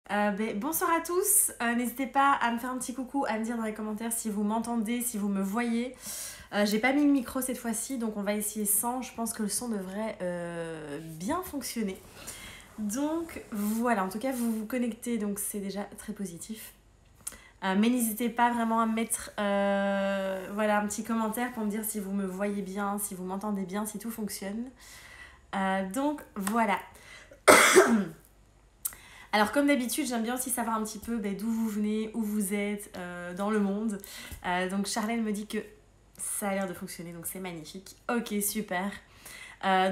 Bonsoir à tous, n'hésitez pas à me faire un petit coucou, à me dire dans les commentaires si vous m'entendez, si vous me voyez. J'ai pas mis le micro cette fois-ci, donc on va essayer sans. Je pense que le son devrait bien fonctionner. Donc voilà, en tout cas vous vous connectez, donc c'est déjà très positif. Mais n'hésitez pas vraiment à me mettre voilà, un petit commentaire pour me dire si vous me voyez bien, si vous m'entendez bien, si tout fonctionne. Donc voilà. Alors comme d'habitude, j'aime bien aussi savoir un petit peu d'où vous venez, où vous êtes dans le monde. Donc Charlène me dit que ça a l'air de fonctionner, donc c'est magnifique. Ok, super.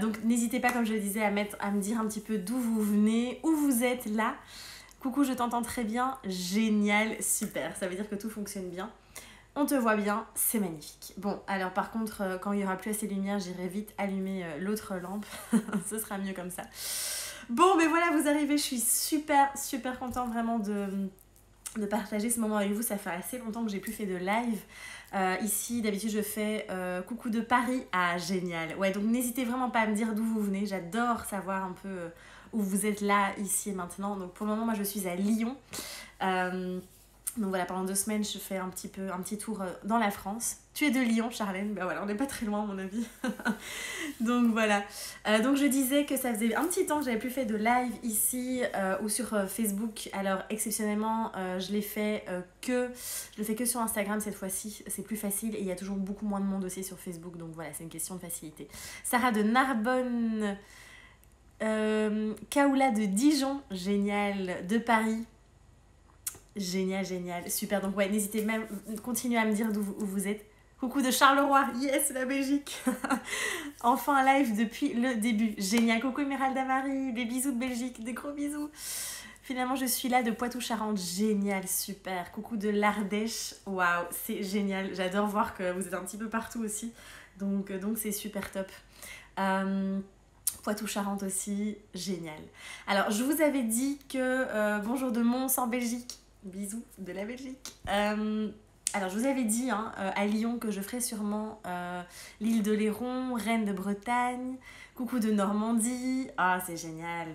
Donc n'hésitez pas, comme je le disais, à me dire un petit peu d'où vous venez, où vous êtes là. Coucou, je t'entends très bien. Génial, super. Ça veut dire que tout fonctionne bien. On te voit bien, c'est magnifique. Bon, alors par contre, quand il n'y aura plus assez de lumière, j'irai vite allumer l'autre lampe. Ce sera mieux comme ça. Bon, mais voilà, vous arrivez. Je suis super, super contente vraiment de partager ce moment avec vous. Ça fait assez longtemps que j'ai plus fait de live. Ici, d'habitude, je fais coucou de Paris. Ah, génial. Ouais, donc n'hésitez vraiment pas à me dire d'où vous venez. J'adore savoir un peu où vous êtes là, ici et maintenant. Donc pour le moment, moi, je suis à Lyon. Donc voilà, pendant 2 semaines, je fais un petit tour dans la France. Tu es de Lyon, Charlène? Ben voilà, on n'est pas très loin, à mon avis. Donc voilà. Donc je disais que ça faisait un petit temps que j'avais plus fait de live ici ou sur Facebook. Alors exceptionnellement, je le fais que sur Instagram cette fois-ci. C'est plus facile et il y a toujours beaucoup moins de monde aussi sur Facebook. Donc voilà, c'est une question de facilité. Sarah de Narbonne. Kaoula de Dijon, génial. De Paris. Génial, génial, super. Donc ouais, n'hésitez même, continuez à me dire où vous êtes. Coucou de Charleroi, yes, la Belgique. Enfin un live depuis le début, génial. Coucou Esmeralda Marie, des bisous de Belgique, des gros bisous. Finalement, je suis là de Poitou-Charentes, génial, super. Coucou de l'Ardèche, waouh, c'est génial. J'adore voir que vous êtes un petit peu partout aussi, donc c'est super top. Poitou-Charentes aussi, génial. Alors, je vous avais dit que bonjour de Mons en Belgique. Bisous de la Belgique. Alors, je vous avais dit à Lyon que je ferais sûrement l'île de Léron, Rennes de Bretagne, coucou de Normandie. Ah, c'est génial.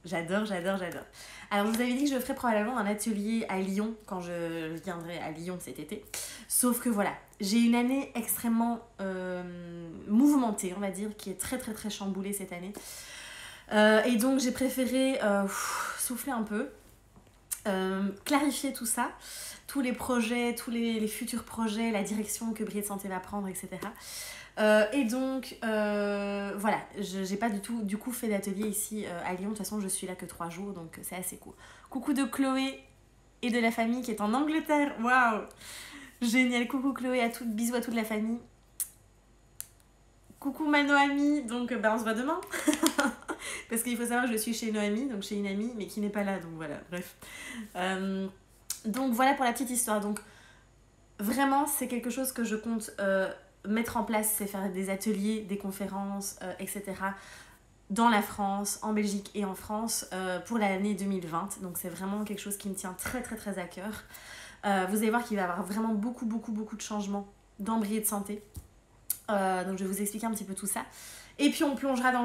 J'adore, j'adore, j'adore. Alors, je vous avais dit que je ferais probablement un atelier à Lyon quand je viendrai à Lyon cet été. Sauf que voilà, j'ai une année extrêmement mouvementée, on va dire, qui est très, très, très chamboulée cette année. Et donc, j'ai préféré souffler un peu. Clarifier tout ça, tous les projets, tous les futurs projets, la direction que Brillée de Santé va prendre, etc. Et donc, voilà, j'ai pas du coup fait d'atelier ici à Lyon. De toute façon, je suis là que 3 jours, donc c'est assez cool. Coucou de Chloé et de la famille qui est en Angleterre. Waouh, génial. Coucou Chloé, bisous à toute la famille. Coucou ma Noémie, donc on se voit demain. Parce qu'il faut savoir que je suis chez Noémie, donc chez une amie, mais qui n'est pas là, donc voilà, bref. Donc voilà pour la petite histoire. Donc vraiment, c'est quelque chose que je compte mettre en place, c'est faire des ateliers, des conférences, etc. dans la France, en Belgique et en France pour l'année 2020. Donc c'est vraiment quelque chose qui me tient très très très à cœur. Vous allez voir qu'il va y avoir vraiment beaucoup de changements dans Brillée de Santé. Donc je vais vous expliquer un petit peu tout ça. Et puis on plongera dans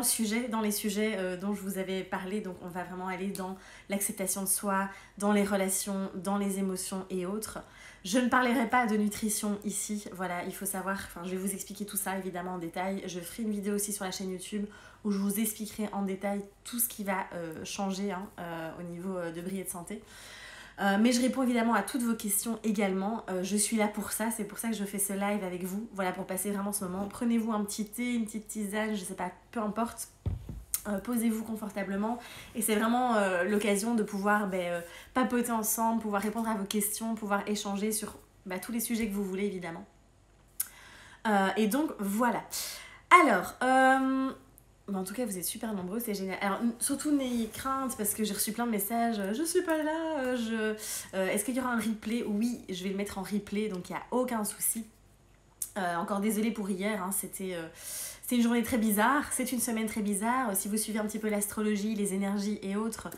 les sujets dont je vous avais parlé. Donc on va vraiment aller dans l'acceptation de soi, dans les relations, dans les émotions et autres. Je ne parlerai pas de nutrition ici. Voilà, il faut savoir, je vais vous expliquer tout ça évidemment en détail. Je ferai une vidéo aussi sur la chaîne YouTube où je vous expliquerai en détail tout ce qui va changer au niveau de Brillée de Santé. Mais je réponds évidemment à toutes vos questions également. Je suis là pour ça, c'est pour ça que je fais ce live avec vous. Voilà, pour passer vraiment ce moment. Prenez-vous un petit thé, une petite tisane, je sais pas, peu importe. Posez-vous confortablement. Et c'est vraiment l'occasion de pouvoir papoter ensemble, pouvoir répondre à vos questions, pouvoir échanger sur tous les sujets que vous voulez évidemment. Et donc voilà. Alors, en tout cas, vous êtes super nombreux, c'est génial. Alors, surtout n'ayez crainte parce que j'ai reçu plein de messages. Je suis pas là. Est-ce qu'il y aura un replay? Oui, je vais le mettre en replay, donc il n'y a aucun souci. Encore désolée pour hier, c'était une journée très bizarre. C'est une semaine très bizarre. Si vous suivez un petit peu l'astrologie, les énergies et autres,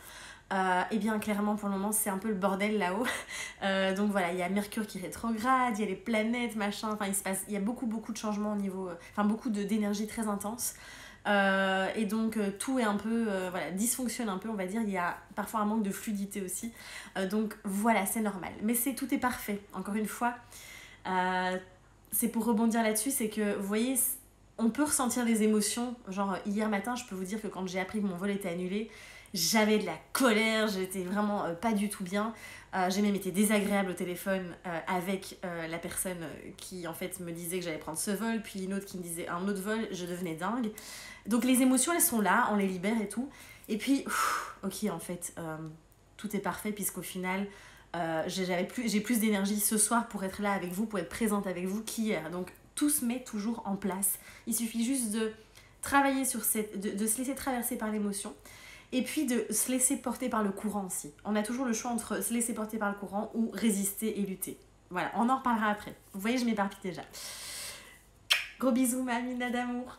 et bien clairement pour le moment c'est un peu le bordel là-haut. Donc voilà, il y a Mercure qui rétrograde, il y a les planètes, machin. Enfin, il y a beaucoup de changements au niveau. Beaucoup d'énergie très intense. Et donc tout est un peu voilà, dysfonctionne un peu, on va dire. Il y a parfois un manque de fluidité aussi. Donc voilà, c'est normal. Mais tout est parfait, encore une fois. C'est pour rebondir là-dessus, c'est que vous voyez, on peut ressentir des émotions. Genre hier matin, je peux vous dire que quand j'ai appris que mon vol était annulé, j'avais de la colère, j'étais vraiment pas du tout bien. J'ai même été désagréable au téléphone avec la personne qui en fait me disait que j'allais prendre ce vol, puis une autre qui me disait un autre vol, je devenais dingue. Donc les émotions, elles sont là, on les libère et tout. Et puis, ok, en fait, tout est parfait puisqu'au final, j'ai plus d'énergie ce soir pour être là avec vous, pour être présente avec vous qu'hier. Donc tout se met toujours en place. Il suffit juste de travailler sur de se laisser traverser par l'émotion. Et puis de se laisser porter par le courant aussi. On a toujours le choix entre se laisser porter par le courant ou résister et lutter. Voilà, on en reparlera après. Vous voyez, je m'éparpille déjà. Gros bisous, ma Amina d'amour.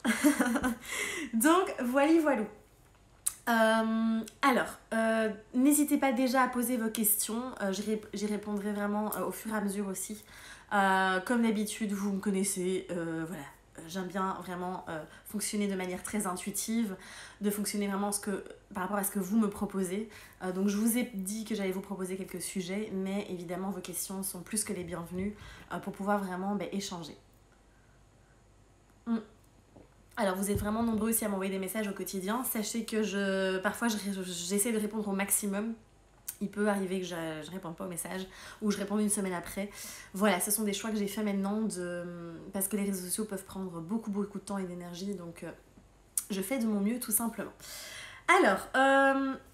Donc, voilà. Alors, n'hésitez pas déjà à poser vos questions. J'y répondrai vraiment au fur et à mesure aussi. Comme d'habitude, vous me connaissez. Voilà. J'aime bien vraiment fonctionner de manière très intuitive, de fonctionner vraiment par rapport à ce que vous me proposez. Donc je vous ai dit que j'allais vous proposer quelques sujets, mais évidemment vos questions sont plus que les bienvenues pour pouvoir vraiment échanger. Alors vous êtes vraiment nombreux aussi à m'envoyer des messages au quotidien. Sachez que parfois j'essaie de répondre au maximum. Il peut arriver que je ne réponde pas au message ou je réponde une semaine après. Voilà, ce sont des choix que j'ai fait maintenant parce que les réseaux sociaux peuvent prendre beaucoup de temps et d'énergie. Donc, je fais de mon mieux tout simplement. Alors,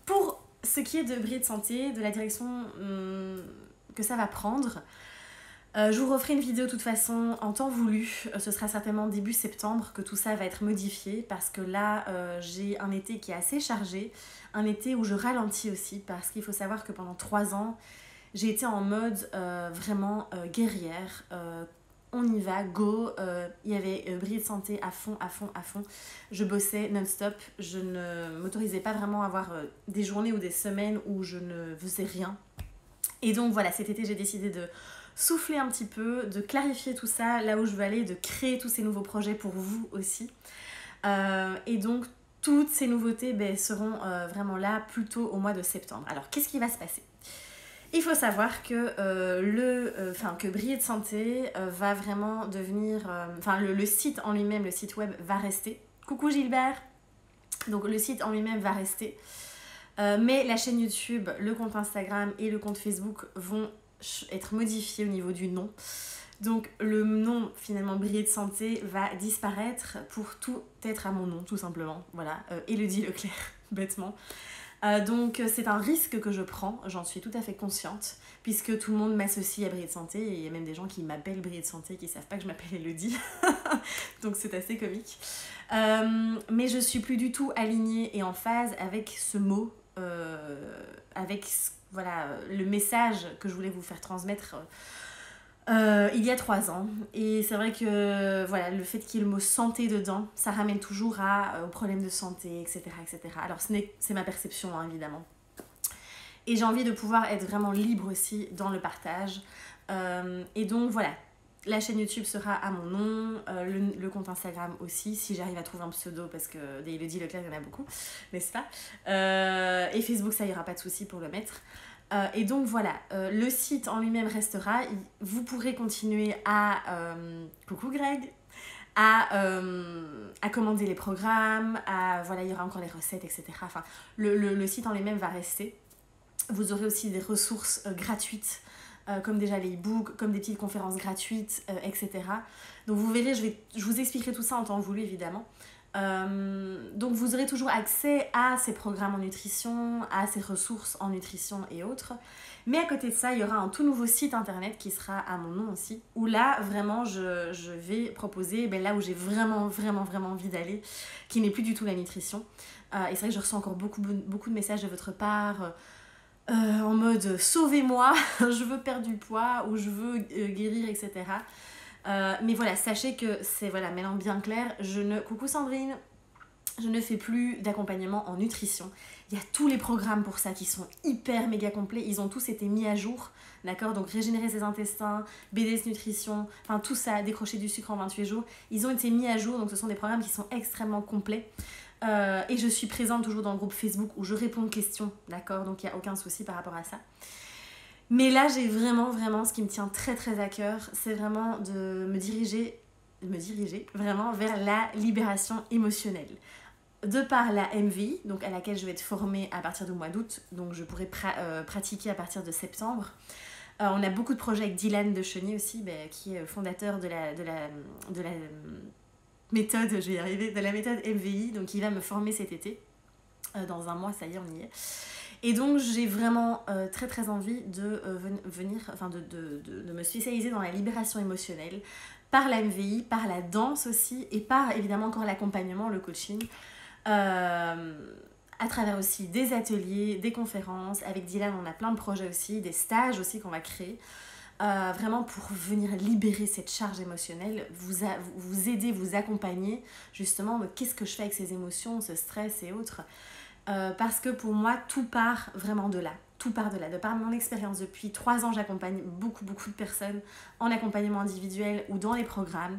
pour ce qui est de Briller de Santé, de la direction que ça va prendre, je vous referai une vidéo de toute façon en temps voulu. Ce sera certainement début septembre que tout ça va être modifié parce que là, j'ai un été qui est assez chargé. Un été où je ralentis aussi parce qu'il faut savoir que pendant 3 ans, j'ai été en mode vraiment guerrière. On y va, go. Il y avait Briller de Santé à fond. Je bossais non-stop. Je ne m'autorisais pas vraiment à avoir des journées ou des semaines où je ne faisais rien. Et donc voilà, cet été, j'ai décidé de souffler un petit peu, de clarifier tout ça, là où je veux aller, de créer tous ces nouveaux projets pour vous aussi. Et donc, toutes ces nouveautés seront vraiment là plutôt au mois de septembre. Alors, qu'est-ce qui va se passer ? Il faut savoir que que Briller de Santé va vraiment devenir... le site en lui-même, le site web va rester. Coucou Gilbert. Donc, le site en lui-même va rester. Mais la chaîne YouTube, le compte Instagram et le compte Facebook vont être modifiés au niveau du nom. Donc le nom finalement Briller de Santé va disparaître pour tout être à mon nom tout simplement. Voilà, Élodie Leclerc, bêtement. Donc c'est un risque que je prends, j'en suis tout à fait consciente, puisque tout le monde m'associe à Briller de Santé et il y a même des gens qui m'appellent Briller de Santé qui ne savent pas que je m'appelle Élodie. Donc c'est assez comique. Mais je suis plus du tout alignée et en phase avec ce mot, avec le message que je voulais vous faire transmettre il y a 3 ans. Et c'est vrai que le fait qu'il y ait le mot santé dedans, ça ramène toujours aux problèmes de santé, etc. Alors c'est ma perception, hein, évidemment. Et j'ai envie de pouvoir être vraiment libre aussi dans le partage. Et donc voilà, la chaîne YouTube sera à mon nom, le compte Instagram aussi, si j'arrive à trouver un pseudo, parce que des Élodie Leclerc, il y en a beaucoup, n'est-ce pas ? Et Facebook, ça ira pas de souci pour le mettre. Et donc voilà, le site en lui-même restera. Vous pourrez continuer coucou Greg, à commander les programmes, il y aura encore les recettes, etc. Enfin, le site en lui-même va rester. Vous aurez aussi des ressources gratuites, comme déjà les e-books, comme des petites conférences gratuites, etc. Donc vous verrez, je vous expliquerai tout ça en temps voulu, évidemment. Donc vous aurez toujours accès à ces programmes en nutrition, à ces ressources en nutrition et autres. Mais à côté de ça, il y aura un tout nouveau site internet qui sera à mon nom aussi, où là, vraiment, je vais proposer là où j'ai vraiment envie d'aller, qui n'est plus du tout la nutrition. Et c'est vrai que je reçois encore beaucoup de messages de votre part, en mode « sauvez-moi, je veux perdre du poids » ou « je veux guérir, etc. » Mais voilà, sachez que c'est maintenant bien clair, coucou Sandrine, je ne fais plus d'accompagnement en nutrition. Il y a tous les programmes pour ça qui sont hyper méga complets. Ils ont tous été mis à jour, d'accord? Donc régénérer ses intestins, BDS nutrition, enfin tout ça, décrocher du sucre en 28 jours. Ils ont été mis à jour, donc ce sont des programmes qui sont extrêmement complets. Et je suis présente toujours dans le groupe Facebook où je réponds aux questions, d'accord? Donc il n'y a aucun souci par rapport à ça. Mais là, j'ai vraiment, ce qui me tient très très à cœur, c'est vraiment de me diriger vraiment vers la libération émotionnelle. De par la MVI, donc à laquelle je vais être formée à partir du mois d'août, donc je pourrai pratiquer à partir de septembre. On a beaucoup de projets avec Dylan de Cheny aussi, qui est fondateur de la méthode, je vais y arriver, de la méthode MVI, donc il va me former cet été. Dans un mois, ça y est, on y est. Et donc j'ai vraiment très très envie de de me spécialiser dans la libération émotionnelle par la MVI, par la danse aussi et par évidemment encore l'accompagnement, le coaching, à travers aussi des ateliers, des conférences. Avec Dylan on a plein de projets aussi, des stages aussi qu'on va créer, vraiment pour venir libérer cette charge émotionnelle, vous aider, vous accompagner justement de qu'est-ce que je fais avec ces émotions, ce stress et autres. Parce que pour moi, tout part vraiment de là. Tout part de là. De par mon expérience, depuis 3 ans, j'accompagne beaucoup de personnes en accompagnement individuel ou dans les programmes.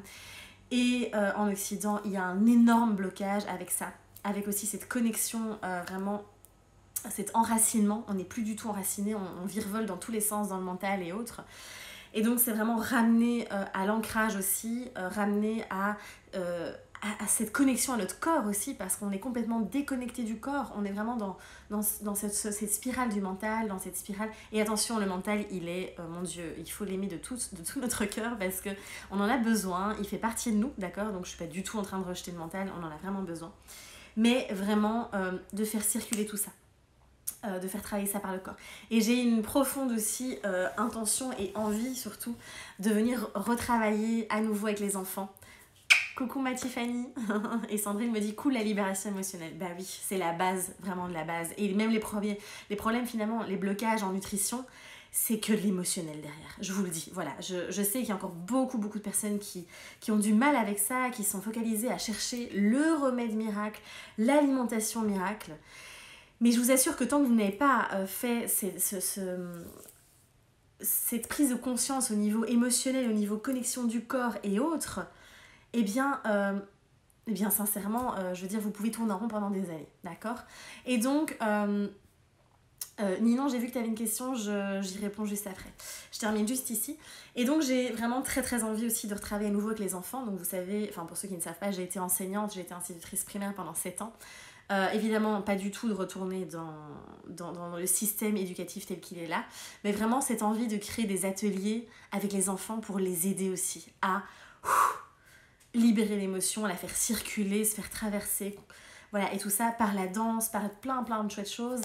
Et en Occident, il y a un énorme blocage avec ça. Avec aussi cette connexion, vraiment, cet enracinement. On n'est plus du tout enraciné, on virevole dans tous les sens, dans le mental et autres. Et donc, c'est vraiment ramener à l'ancrage aussi, ramener à cette connexion à notre corps aussi, parce qu'on est complètement déconnecté du corps. On est vraiment dans cette spirale du mental, dans cette spirale. Et attention, le mental, il est, mon Dieu, il faut l'aimer de tout notre cœur, parce qu'on en a besoin, il fait partie de nous, d'accord? Donc je suis pas du tout en train de rejeter le mental, on en a vraiment besoin. Mais vraiment, de faire circuler tout ça. De faire travailler ça par le corps. Et j'ai une profonde aussi intention et envie surtout de venir retravailler à nouveau avec les enfants. Coucou ma Tiffany. Et Sandrine me dit cool la libération émotionnelle. Bah oui, c'est la base, vraiment de la base. Et même les problèmes finalement, les blocages en nutrition, c'est que de l'émotionnel derrière. Je vous le dis, voilà. Je sais qu'il y a encore beaucoup de personnes qui ont du mal avec ça, qui sont focalisées à chercher le remède miracle, l'alimentation miracle. Mais je vous assure que tant que vous n'avez pas fait cette prise de conscience au niveau émotionnel, au niveau connexion du corps et autres, eh bien sincèrement, je veux dire, vous pouvez tourner en rond pendant des années, d'accord? Et donc, Ninon, j'ai vu que tu avais une question, j'y réponds juste après. Je termine juste ici. Et donc, j'ai vraiment très envie aussi de retravailler à nouveau avec les enfants. Donc, vous savez, enfin pour ceux qui ne savent pas, j'ai été enseignante, j'ai été institutrice primaire pendant 7 ans. Évidemment, pas du tout de retourner dans le système éducatif tel qu'il est là, mais vraiment cette envie de créer des ateliers avec les enfants pour les aider aussi à libérer l'émotion, à la faire circuler, se faire traverser, voilà, et tout ça par la danse, par plein de chouettes choses,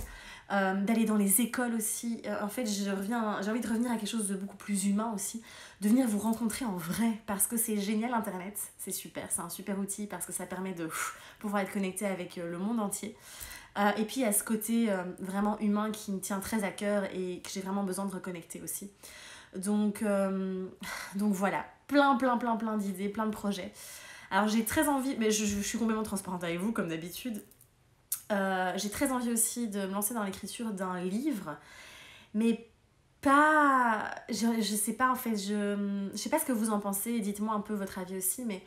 d'aller dans les écoles aussi. En fait, j'ai envie de revenir à quelque chose de beaucoup plus humain aussi, de venir vous rencontrer en vrai, parce que c'est génial Internet, c'est super, c'est un super outil parce que ça permet de pouvoir être connecté avec le monde entier. Et puis il y a ce côté vraiment humain qui me tient très à cœur et que j'ai vraiment besoin de reconnecter aussi. Donc voilà, plein d'idées, plein de projets. Alors j'ai très envie, mais je suis complètement transparente avec vous comme d'habitude. J'ai très envie aussi de me lancer dans l'écriture d'un livre, mais pas... Je sais pas en fait, je sais pas ce que vous en pensez, dites-moi un peu votre avis aussi, mais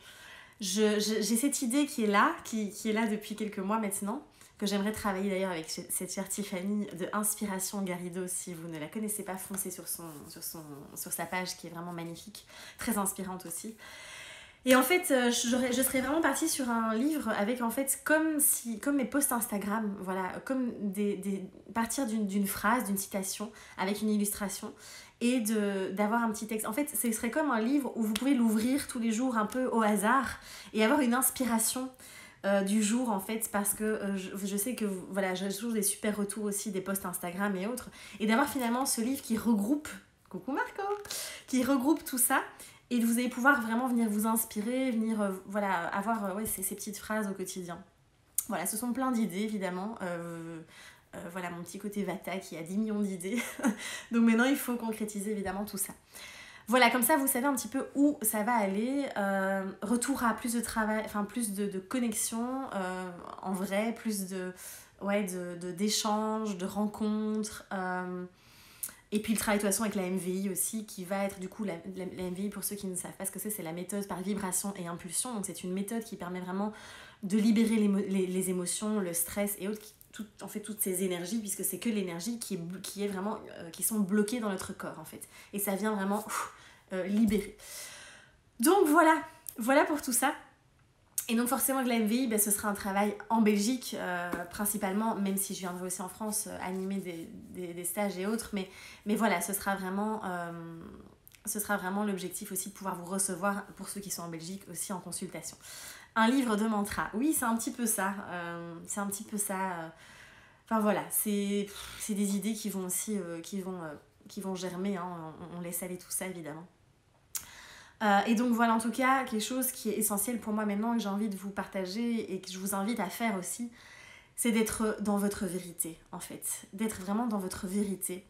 j'ai cette idée qui est là, qui est là depuis quelques mois maintenant, que j'aimerais travailler d'ailleurs avec cette chère Tiffany de Inspiration Garrido. Si vous ne la connaissez pas, foncez sur sa page qui est vraiment magnifique, très inspirante aussi. Et en fait, je serais vraiment partie sur un livre avec en fait comme mes posts Instagram, voilà, comme partir d'une phrase, d'une citation avec une illustration et d'avoir un petit texte. En fait, ce serait comme un livre où vous pouvez l'ouvrir tous les jours un peu au hasard et avoir une inspiration du jour en fait, parce que je sais que voilà, j'ai toujours des super retours aussi des posts Instagram et autres, et d'avoir finalement ce livre qui regroupe, coucou Marco, qui regroupe tout ça. Et vous allez pouvoir vraiment venir vous inspirer, venir voilà, avoir ces petites phrases au quotidien. Voilà, ce sont plein d'idées évidemment. Voilà mon petit côté Vata qui a 10 millions d'idées. Donc maintenant il faut concrétiser évidemment tout ça. Voilà, comme ça vous savez un petit peu où ça va aller. Retour à plus de travail, enfin plus de connexion en vrai, plus ouais, d'échanges, de rencontres. Et puis le travail de toute façon avec la MVI aussi, qui va être du coup, la MVI, pour ceux qui ne savent pas ce que c'est la méthode par vibration et impulsion. Donc c'est une méthode qui permet vraiment de libérer les émotions, le stress et autres, en fait toutes ces énergies, puisque c'est que l'énergie qui est vraiment, qui sont bloquées dans notre corps en fait. Et ça vient vraiment libérer. Donc voilà pour tout ça. Et donc forcément avec la MVI, ben, ce sera un travail en Belgique principalement, même si je viendrai aussi en France animer des stages et autres, mais voilà, ce sera vraiment l'objectif aussi de pouvoir vous recevoir, pour ceux qui sont en Belgique, aussi en consultation. Un livre de mantra, oui, c'est un petit peu ça, enfin voilà, c'est des idées qui vont aussi, qui vont germer, hein, on laisse aller tout ça évidemment. Et donc voilà, en tout cas, quelque chose qui est essentiel pour moi maintenant, que j'ai envie de vous partager et que je vous invite à faire aussi, c'est d'être dans votre vérité, en fait. D'être vraiment dans votre vérité.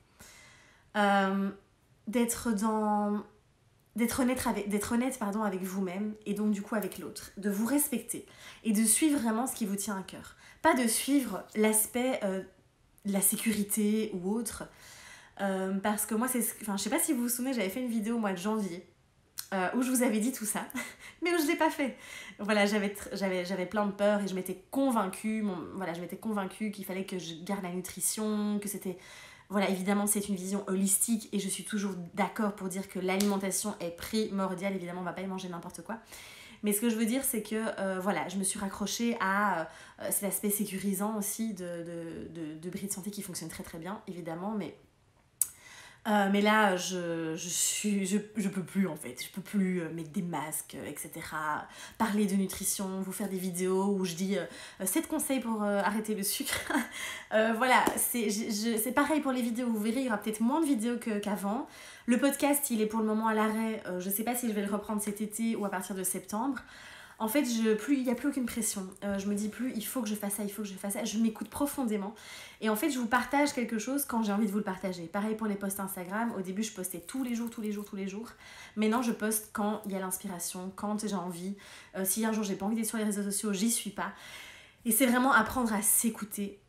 D'être honnête avec vous-même et donc du coup avec l'autre. De vous respecter et de suivre vraiment ce qui vous tient à cœur. Pas de suivre l'aspect de la sécurité ou autre. Parce que moi, je sais pas si vous vous souvenez, j'avais fait une vidéo au mois de janvier où je vous avais dit tout ça, mais où je ne l'ai pas fait. Voilà, j'avais plein de peurs et je m'étais convaincue, qu'il fallait que je garde la nutrition, que c'était... Voilà, évidemment, c'est une vision holistique et je suis toujours d'accord pour dire que l'alimentation est primordiale. Évidemment, on ne va pas y manger n'importe quoi. Mais ce que je veux dire, c'est que voilà, je me suis raccrochée à cet aspect sécurisant aussi de Brie de Santé qui fonctionne très très bien, évidemment, mais là, je peux plus en fait, je peux plus mettre des masques, etc. Parler de nutrition, vous faire des vidéos où je dis 7 conseils pour arrêter le sucre. Voilà, c'est pareil pour les vidéos, vous verrez, il y aura peut-être moins de vidéos qu'avant. Le podcast, il est pour le moment à l'arrêt, je sais pas si je vais le reprendre cet été ou à partir de septembre. En fait, il n'y a plus aucune pression. Je me dis plus, il faut que je fasse ça, il faut que je fasse ça. Je m'écoute profondément. Et en fait, je vous partage quelque chose quand j'ai envie de vous le partager. Pareil pour les posts Instagram. Au début, je postais tous les jours. Maintenant, je poste quand il y a l'inspiration, quand j'ai envie. Si un jour, j'ai pas envie d'être sur les réseaux sociaux, j'y suis pas. Et c'est vraiment apprendre à s'écouter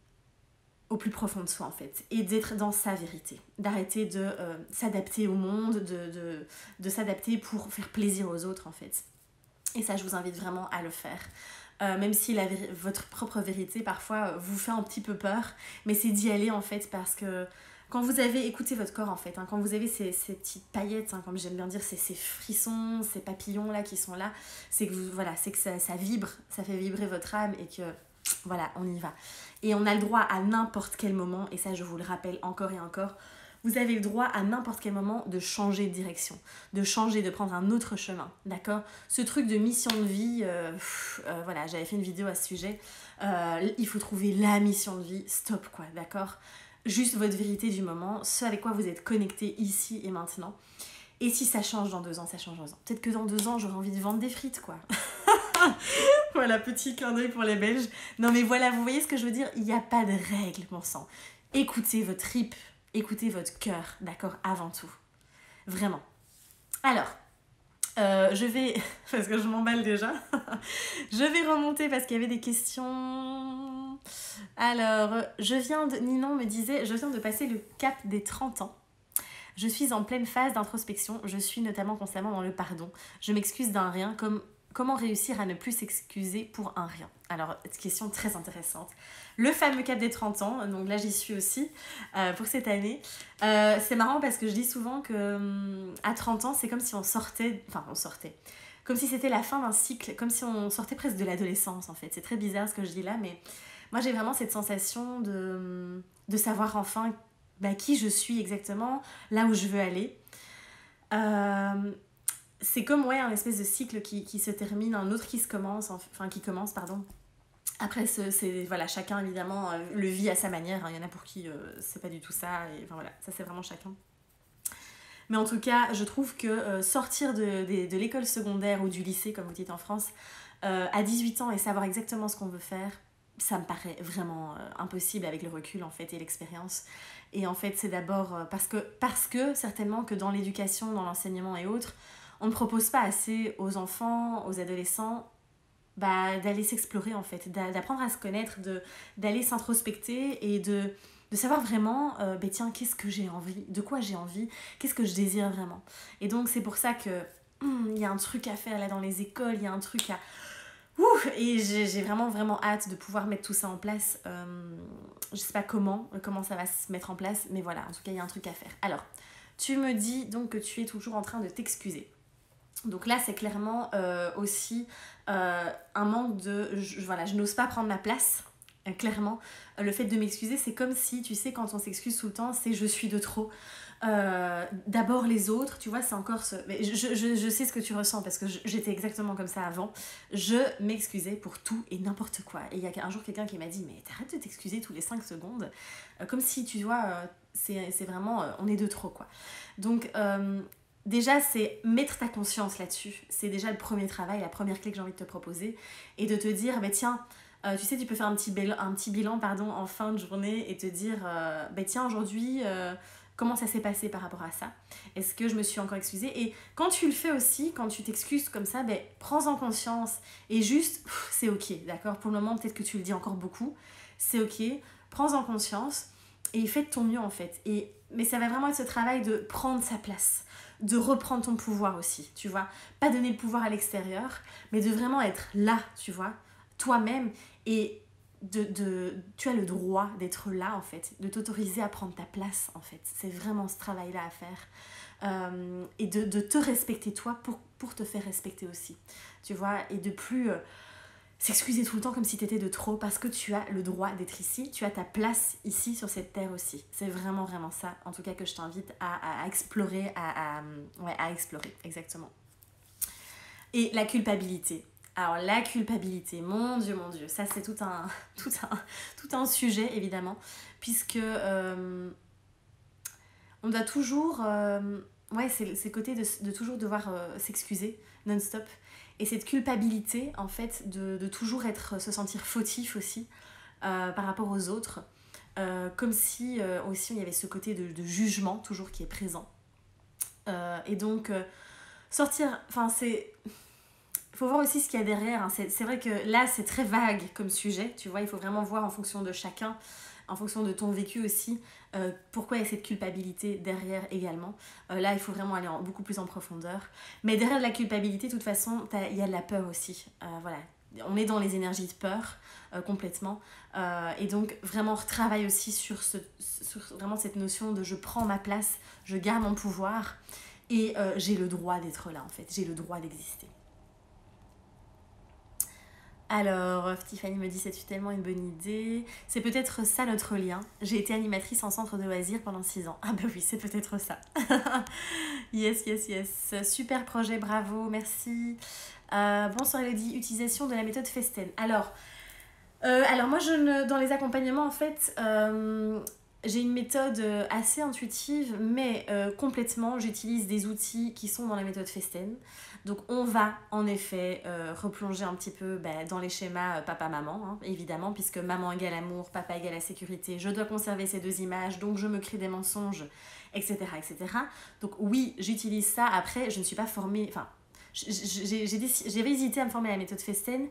au plus profond de soi, en fait. Et d'être dans sa vérité. D'arrêter de s'adapter au monde, de s'adapter pour faire plaisir aux autres, en fait. Et ça, je vous invite vraiment à le faire. Même si votre propre vérité, parfois, vous fait un petit peu peur. Mais c'est d'y aller, en fait, parce que quand vous avez écouté votre corps, en fait, hein, quand vous avez ces petites paillettes, hein, comme j'aime bien dire, ces frissons, ces papillons-là qui sont là, c'est que ça vibre, ça fait vibrer votre âme et que, voilà, on y va. Et on a le droit à n'importe quel moment, et ça, je vous le rappelle encore et encore, vous avez le droit à n'importe quel moment de changer de direction, de prendre un autre chemin, d'accord ? Ce truc de mission de vie, voilà, j'avais fait une vidéo à ce sujet, il faut trouver la mission de vie, stop quoi, d'accord ? Juste votre vérité du moment, ce avec quoi vous êtes connecté ici et maintenant. Et si ça change dans 2 ans, ça change dans 2 ans. Peut-être que dans 2 ans, j'aurai envie de vendre des frites, quoi. Voilà, petit clin d'œil pour les Belges. Non mais voilà, vous voyez ce que je veux dire ? Il n'y a pas de règle, mon sang. Écoutez votre trip. Écoutez votre cœur, d'accord, avant tout. Vraiment. Alors, je vais, parce que je m'emballe déjà, je vais remonter parce qu'il y avait des questions. Alors, Ninon me disait, je viens de passer le cap des 30 ans. Je suis en pleine phase d'introspection, je suis notamment constamment dans le pardon. Je m'excuse d'un rien, comment réussir à ne plus s'excuser pour un rien ? Alors, question très intéressante. Le fameux cap des 30 ans, donc là j'y suis aussi pour cette année. C'est marrant parce que je dis souvent que à 30 ans, c'est comme si on sortait, comme si c'était la fin d'un cycle, comme si on sortait presque de l'adolescence en fait. C'est très bizarre ce que je dis là, mais moi j'ai vraiment cette sensation de savoir enfin qui je suis exactement, là où je veux aller. C'est comme un espèce de cycle qui se termine, un autre qui commence. Après, voilà, chacun évidemment le vit à sa manière, hein. Il y en a pour qui c'est pas du tout ça, et enfin voilà, ça c'est vraiment chacun. Mais en tout cas, je trouve que sortir de l'école secondaire ou du lycée, comme vous dites en France, à 18 ans et savoir exactement ce qu'on veut faire, ça me paraît vraiment impossible avec le recul en fait et l'expérience. Et en fait, c'est d'abord parce que certainement que dans l'éducation, dans l'enseignement et autres, on ne propose pas assez aux enfants, aux adolescents, d'aller s'explorer en fait, d'apprendre à se connaître, d'aller s'introspecter et de savoir vraiment, tiens, qu'est-ce que j'ai envie, de quoi j'ai envie, qu'est-ce que je désire vraiment. Et donc c'est pour ça que il y a un truc à faire là dans les écoles, il y a un truc à... Et j'ai vraiment vraiment hâte de pouvoir mettre tout ça en place. Je sais pas comment ça va se mettre en place, mais voilà, en tout cas il y a un truc à faire. Alors, tu me dis donc que tu es toujours en train de t'excuser. Donc là c'est clairement aussi un manque de... je n'ose pas prendre ma place. Clairement, le fait de m'excuser, c'est comme si, tu sais, quand on s'excuse tout le temps, c'est je suis de trop. D'abord les autres, tu vois, c'est encore ce... Mais je sais ce que tu ressens parce que j'étais exactement comme ça avant. Je m'excusais pour tout et n'importe quoi. Et il y a un jour quelqu'un qui m'a dit, mais t'arrêtes de t'excuser tous les 5 secondes. Comme si, tu vois, c'est vraiment... on est de trop, quoi. Donc... déjà, c'est mettre ta conscience là-dessus. C'est déjà le premier travail, la première clé que j'ai envie de te proposer. Et de te dire, tiens, tu sais, tu peux faire un petit bilan en fin de journée et te dire, tiens, aujourd'hui, comment ça s'est passé par rapport à ça? Est-ce que je me suis encore excusée? Et quand tu le fais aussi, quand tu t'excuses comme ça, prends-en conscience. Et juste, c'est ok, d'accord? Pour le moment, peut-être que tu le dis encore beaucoup. C'est ok, prends-en conscience et fais de ton mieux en fait. Mais ça va vraiment être ce travail de prendre sa place, de reprendre ton pouvoir aussi, tu vois. Pas donner le pouvoir à l'extérieur, mais de vraiment être là, tu vois, toi-même. Et tu as le droit d'être là, en fait, de t'autoriser à prendre ta place, en fait. C'est vraiment ce travail-là à faire. Et de te respecter, toi, pour te faire respecter aussi, tu vois. Et de plus... s'excuser tout le temps comme si t'étais de trop, parce que tu as le droit d'être ici, tu as ta place ici sur cette terre aussi. C'est vraiment vraiment ça, en tout cas, que je t'invite à explorer, à explorer, exactement. Et la culpabilité. Alors la culpabilité, mon Dieu, ça c'est tout un sujet évidemment, puisque on doit toujours... c'est le côté de toujours devoir s'excuser non-stop. Et cette culpabilité, en fait, de toujours se sentir fautif aussi par rapport aux autres. Comme si aussi il y avait ce côté de jugement toujours qui est présent. Et donc, sortir... Enfin, c'est... Il faut voir aussi ce qu'il y a derrière. Hein. C'est vrai que là, c'est très vague comme sujet. Tu vois, il faut vraiment voir en fonction de chacun, en fonction de ton vécu aussi, pourquoi il y a cette culpabilité derrière également. Là, il faut vraiment aller beaucoup plus en profondeur. Mais derrière la culpabilité, de toute façon, il y a de la peur aussi. Voilà. On est dans les énergies de peur complètement. Et donc, vraiment, retravaille aussi sur vraiment cette notion de je prends ma place, je garde mon pouvoir et j'ai le droit d'être là, en fait. J'ai le droit d'exister. Alors, Tiffany me dit c'est tellement une bonne idée. C'est peut-être ça notre lien. J'ai été animatrice en centre de loisirs pendant 6 ans. Ah bah oui, c'est peut-être ça. Yes. Super projet, bravo, merci. Bonsoir Elodie, utilisation de la méthode Festen. Alors moi, dans les accompagnements, en fait, j'ai une méthode assez intuitive, mais complètement, j'utilise des outils qui sont dans la méthode Festen. Donc on va en effet replonger un petit peu dans les schémas papa-maman, hein, évidemment, puisque maman égale amour, papa égale la sécurité, je dois conserver ces 2 images, donc je me crée des mensonges, etc. Donc oui, j'utilise ça. Après, je ne suis pas formée... Enfin, j'avais hésité à me former à la méthode Festen,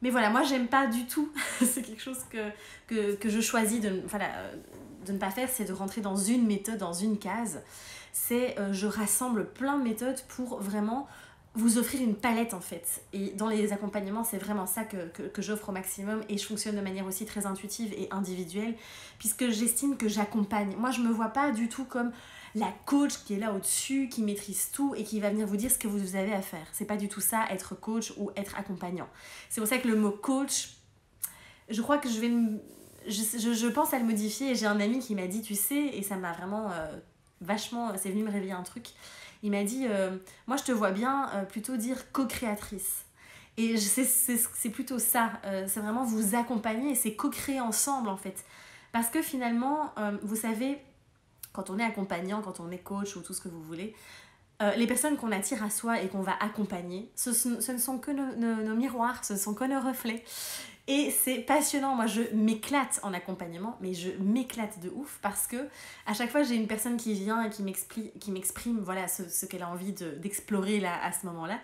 mais voilà, moi j'aime pas du tout. C'est quelque chose que je choisis de ne pas faire, c'est de rentrer dans une méthode, dans une case. Je rassemble plein de méthodes pour vraiment vous offrir une palette en fait. Et dans les accompagnements, c'est vraiment ça que j'offre au maximum, et je fonctionne de manière aussi très intuitive et individuelle, puisque j'estime que j'accompagne. Moi, je me vois pas du tout comme la coach qui est là au-dessus, qui maîtrise tout et qui va venir vous dire ce que vous avez à faire. C'est pas du tout ça, être coach ou être accompagnant. C'est pour ça que le mot coach, je crois que je pense à le modifier. Et j'ai un ami qui m'a dit, tu sais, et ça m'a vraiment vachement... C'est venu me réveiller un truc. Il m'a dit, moi je te vois bien plutôt dire co-créatrice. Et c'est plutôt ça, c'est vraiment vous accompagner et c'est co-créer ensemble en fait. Parce que finalement, vous savez, quand on est accompagnant, quand on est coach ou tout ce que vous voulez, les personnes qu'on attire à soi et qu'on va accompagner, ce ne sont que nos miroirs, ce ne sont que nos reflets. Et c'est passionnant, moi je m'éclate en accompagnement, mais je m'éclate de ouf parce que à chaque fois j'ai une personne qui vient et qui m'exprime voilà, ce qu'elle a envie d'explorer là, à ce moment-là.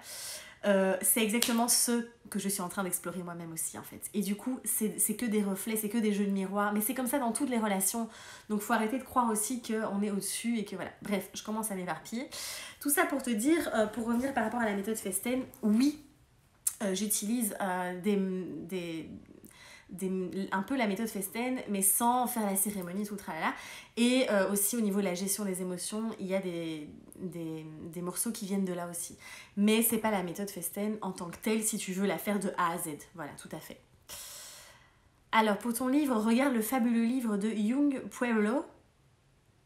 c'est exactement ce que je suis en train d'explorer moi-même aussi en fait. Et du coup, c'est que des reflets, c'est que des jeux de miroir, mais c'est comme ça dans toutes les relations. Donc faut arrêter de croire aussi qu'on est au-dessus et que voilà. Bref, je commence à m'éparpiller. Tout ça pour te dire, pour revenir par rapport à la méthode Festen, oui, j'utilise un peu la méthode Festen, mais sans faire la cérémonie, tout le tralala. Et aussi au niveau de la gestion des émotions, il y a des morceaux qui viennent de là aussi. Mais c'est pas la méthode Festen en tant que telle si tu veux la faire de A à Z. Voilà, tout à fait. Alors pour ton livre, regarde le fabuleux livre de Yung Pueblo.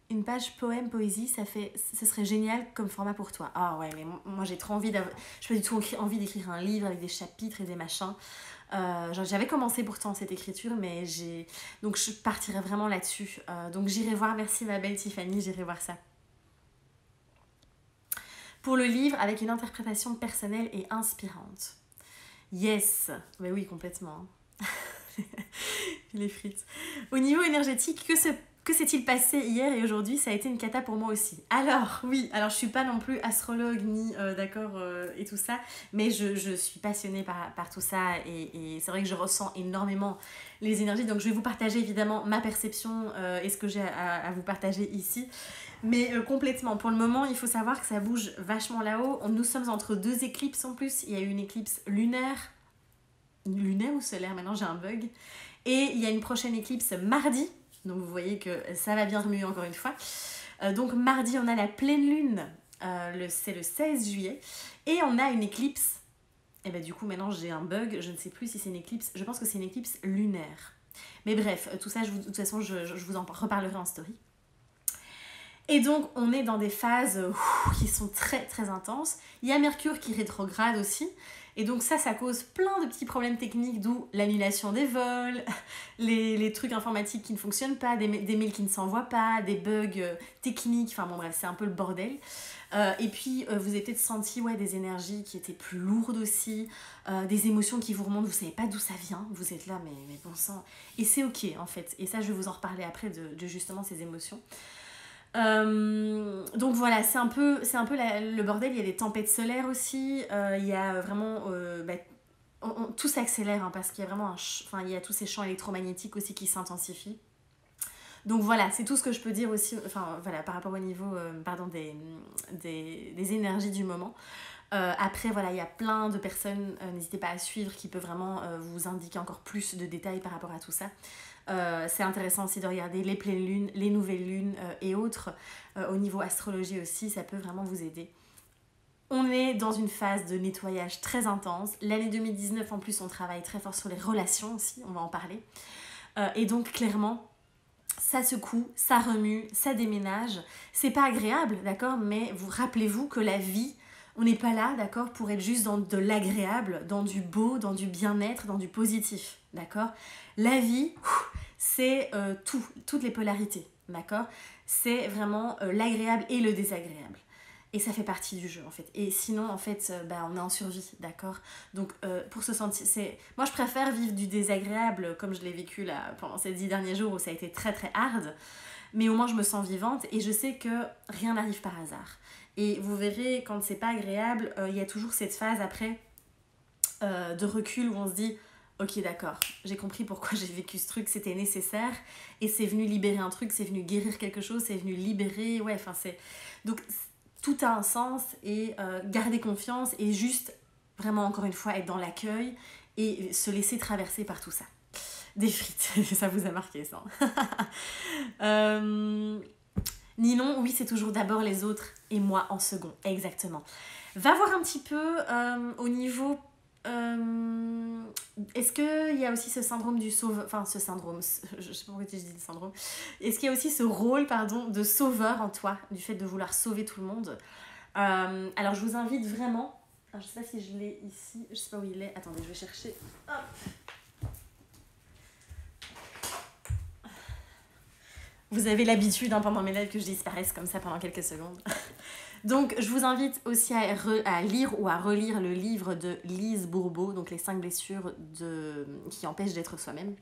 Une page poème, poésie, ce serait génial comme format pour toi. Ah ouais, mais moi j'ai trop envie d'avoir... Je n'ai pas du tout envie d'écrire un livre avec des chapitres et des machins. J'avais commencé pourtant cette écriture, mais donc je partirai vraiment là-dessus. Donc j'irai voir, merci ma belle Tiffany, j'irai voir ça. Pour le livre, avec une interprétation personnelle et inspirante. Yes, mais oui, complètement. Les frites. Au niveau énergétique, que s'est-il passé hier et aujourd'hui? Ça a été une cata pour moi aussi. Alors, oui, alors je suis pas non plus astrologue ni d'accord et tout ça, mais je suis passionnée par tout ça et c'est vrai que je ressens énormément les énergies. Donc je vais vous partager évidemment ma perception et ce que j'ai à vous partager ici. Mais complètement, pour le moment, il faut savoir que ça bouge vachement là-haut. Nous sommes entre deux éclipses en plus. Il y a eu une éclipse lunaire ou solaire, maintenant j'ai un bug. Et il y a une prochaine éclipse mardi. Donc vous voyez que ça va bien remuer encore une fois. Donc mardi, on a la pleine lune, c'est le 16 juillet. Et on a une éclipse. Et bien du coup, maintenant j'ai un bug. Je ne sais plus si c'est une éclipse. Je pense que c'est une éclipse lunaire. Mais bref, tout ça, de toute façon, je vous en reparlerai en story. Et donc, on est dans des phases qui sont très très intenses. Il y a Mercure qui rétrograde aussi. Et donc ça cause plein de petits problèmes techniques, d'où l'annulation des vols, les trucs informatiques qui ne fonctionnent pas, des mails qui ne s'envoient pas, des bugs techniques, enfin bon bref, c'est un peu le bordel. Et puis vous avez peut-être senti des énergies qui étaient plus lourdes aussi, des émotions qui vous remontent, vous savez pas d'où ça vient, vous êtes là mais bon sang. Et c'est ok en fait, et ça je vais vous en reparler après de justement ces émotions. Donc voilà, c'est un peu le bordel. Il y a des tempêtes solaires aussi, il y a vraiment tout s'accélère parce qu'il y a vraiment il y a tous ces champs électromagnétiques aussi qui s'intensifient. Donc voilà, c'est tout ce que je peux dire aussi, par rapport au niveau des énergies du moment. Après voilà, il y a plein de personnes, n'hésitez pas à suivre, qui peuvent vraiment vous indiquer encore plus de détails par rapport à tout ça. C'est intéressant aussi de regarder les pleines lunes, les nouvelles lunes et autres. Au niveau astrologie aussi, ça peut vraiment vous aider. On est dans une phase de nettoyage très intense. L'année 2019 en plus, on travaille très fort sur les relations aussi, on va en parler. Et donc clairement, ça secoue, ça remue, ça déménage. C'est pas agréable, d'accord, mais vous rappelez-vous que la vie, on n'est pas là, d'accord, pour être juste dans de l'agréable, dans du beau, dans du bien-être, dans du positif, d'accord. La vie, c'est toutes les polarités, d'accord. C'est vraiment l'agréable et le désagréable. Et ça fait partie du jeu, en fait. Et sinon, en fait, on est en survie, d'accord. Donc, pour se sentir... Moi, je préfère vivre du désagréable, comme je l'ai vécu là, pendant ces 10 derniers jours où ça a été très, très hard. Mais au moins, je me sens vivante et je sais que rien n'arrive par hasard. Et vous verrez, quand c'est pas agréable, il y a toujours cette phase après de recul où on se dit ok d'accord, j'ai compris pourquoi j'ai vécu ce truc, c'était nécessaire et c'est venu libérer un truc, c'est venu guérir quelque chose, c'est venu libérer, donc tout a un sens et garder confiance et juste vraiment encore une fois être dans l'accueil et se laisser traverser par tout ça. Des frites, ça vous a marqué ça. Ninon, oui, c'est toujours d'abord les autres et moi en second, exactement. Va voir un petit peu au niveau... est-ce qu'il y a aussi ce syndrome du sauveur... Enfin, ce syndrome, je sais pas pourquoi je dis le syndrome. Est-ce qu'il y a aussi ce rôle, de sauveur en toi, du fait de vouloir sauver tout le monde? Alors, je vous invite vraiment... Alors, je sais pas si je l'ai ici, je sais pas où il est. Attendez, je vais chercher. Hop. Vous avez l'habitude pendant mes lives que je disparaisse comme ça pendant quelques secondes. Donc, je vous invite aussi à lire ou à relire le livre de Lise Bourbeau, donc les 5 blessures qui empêchent d'être soi-même.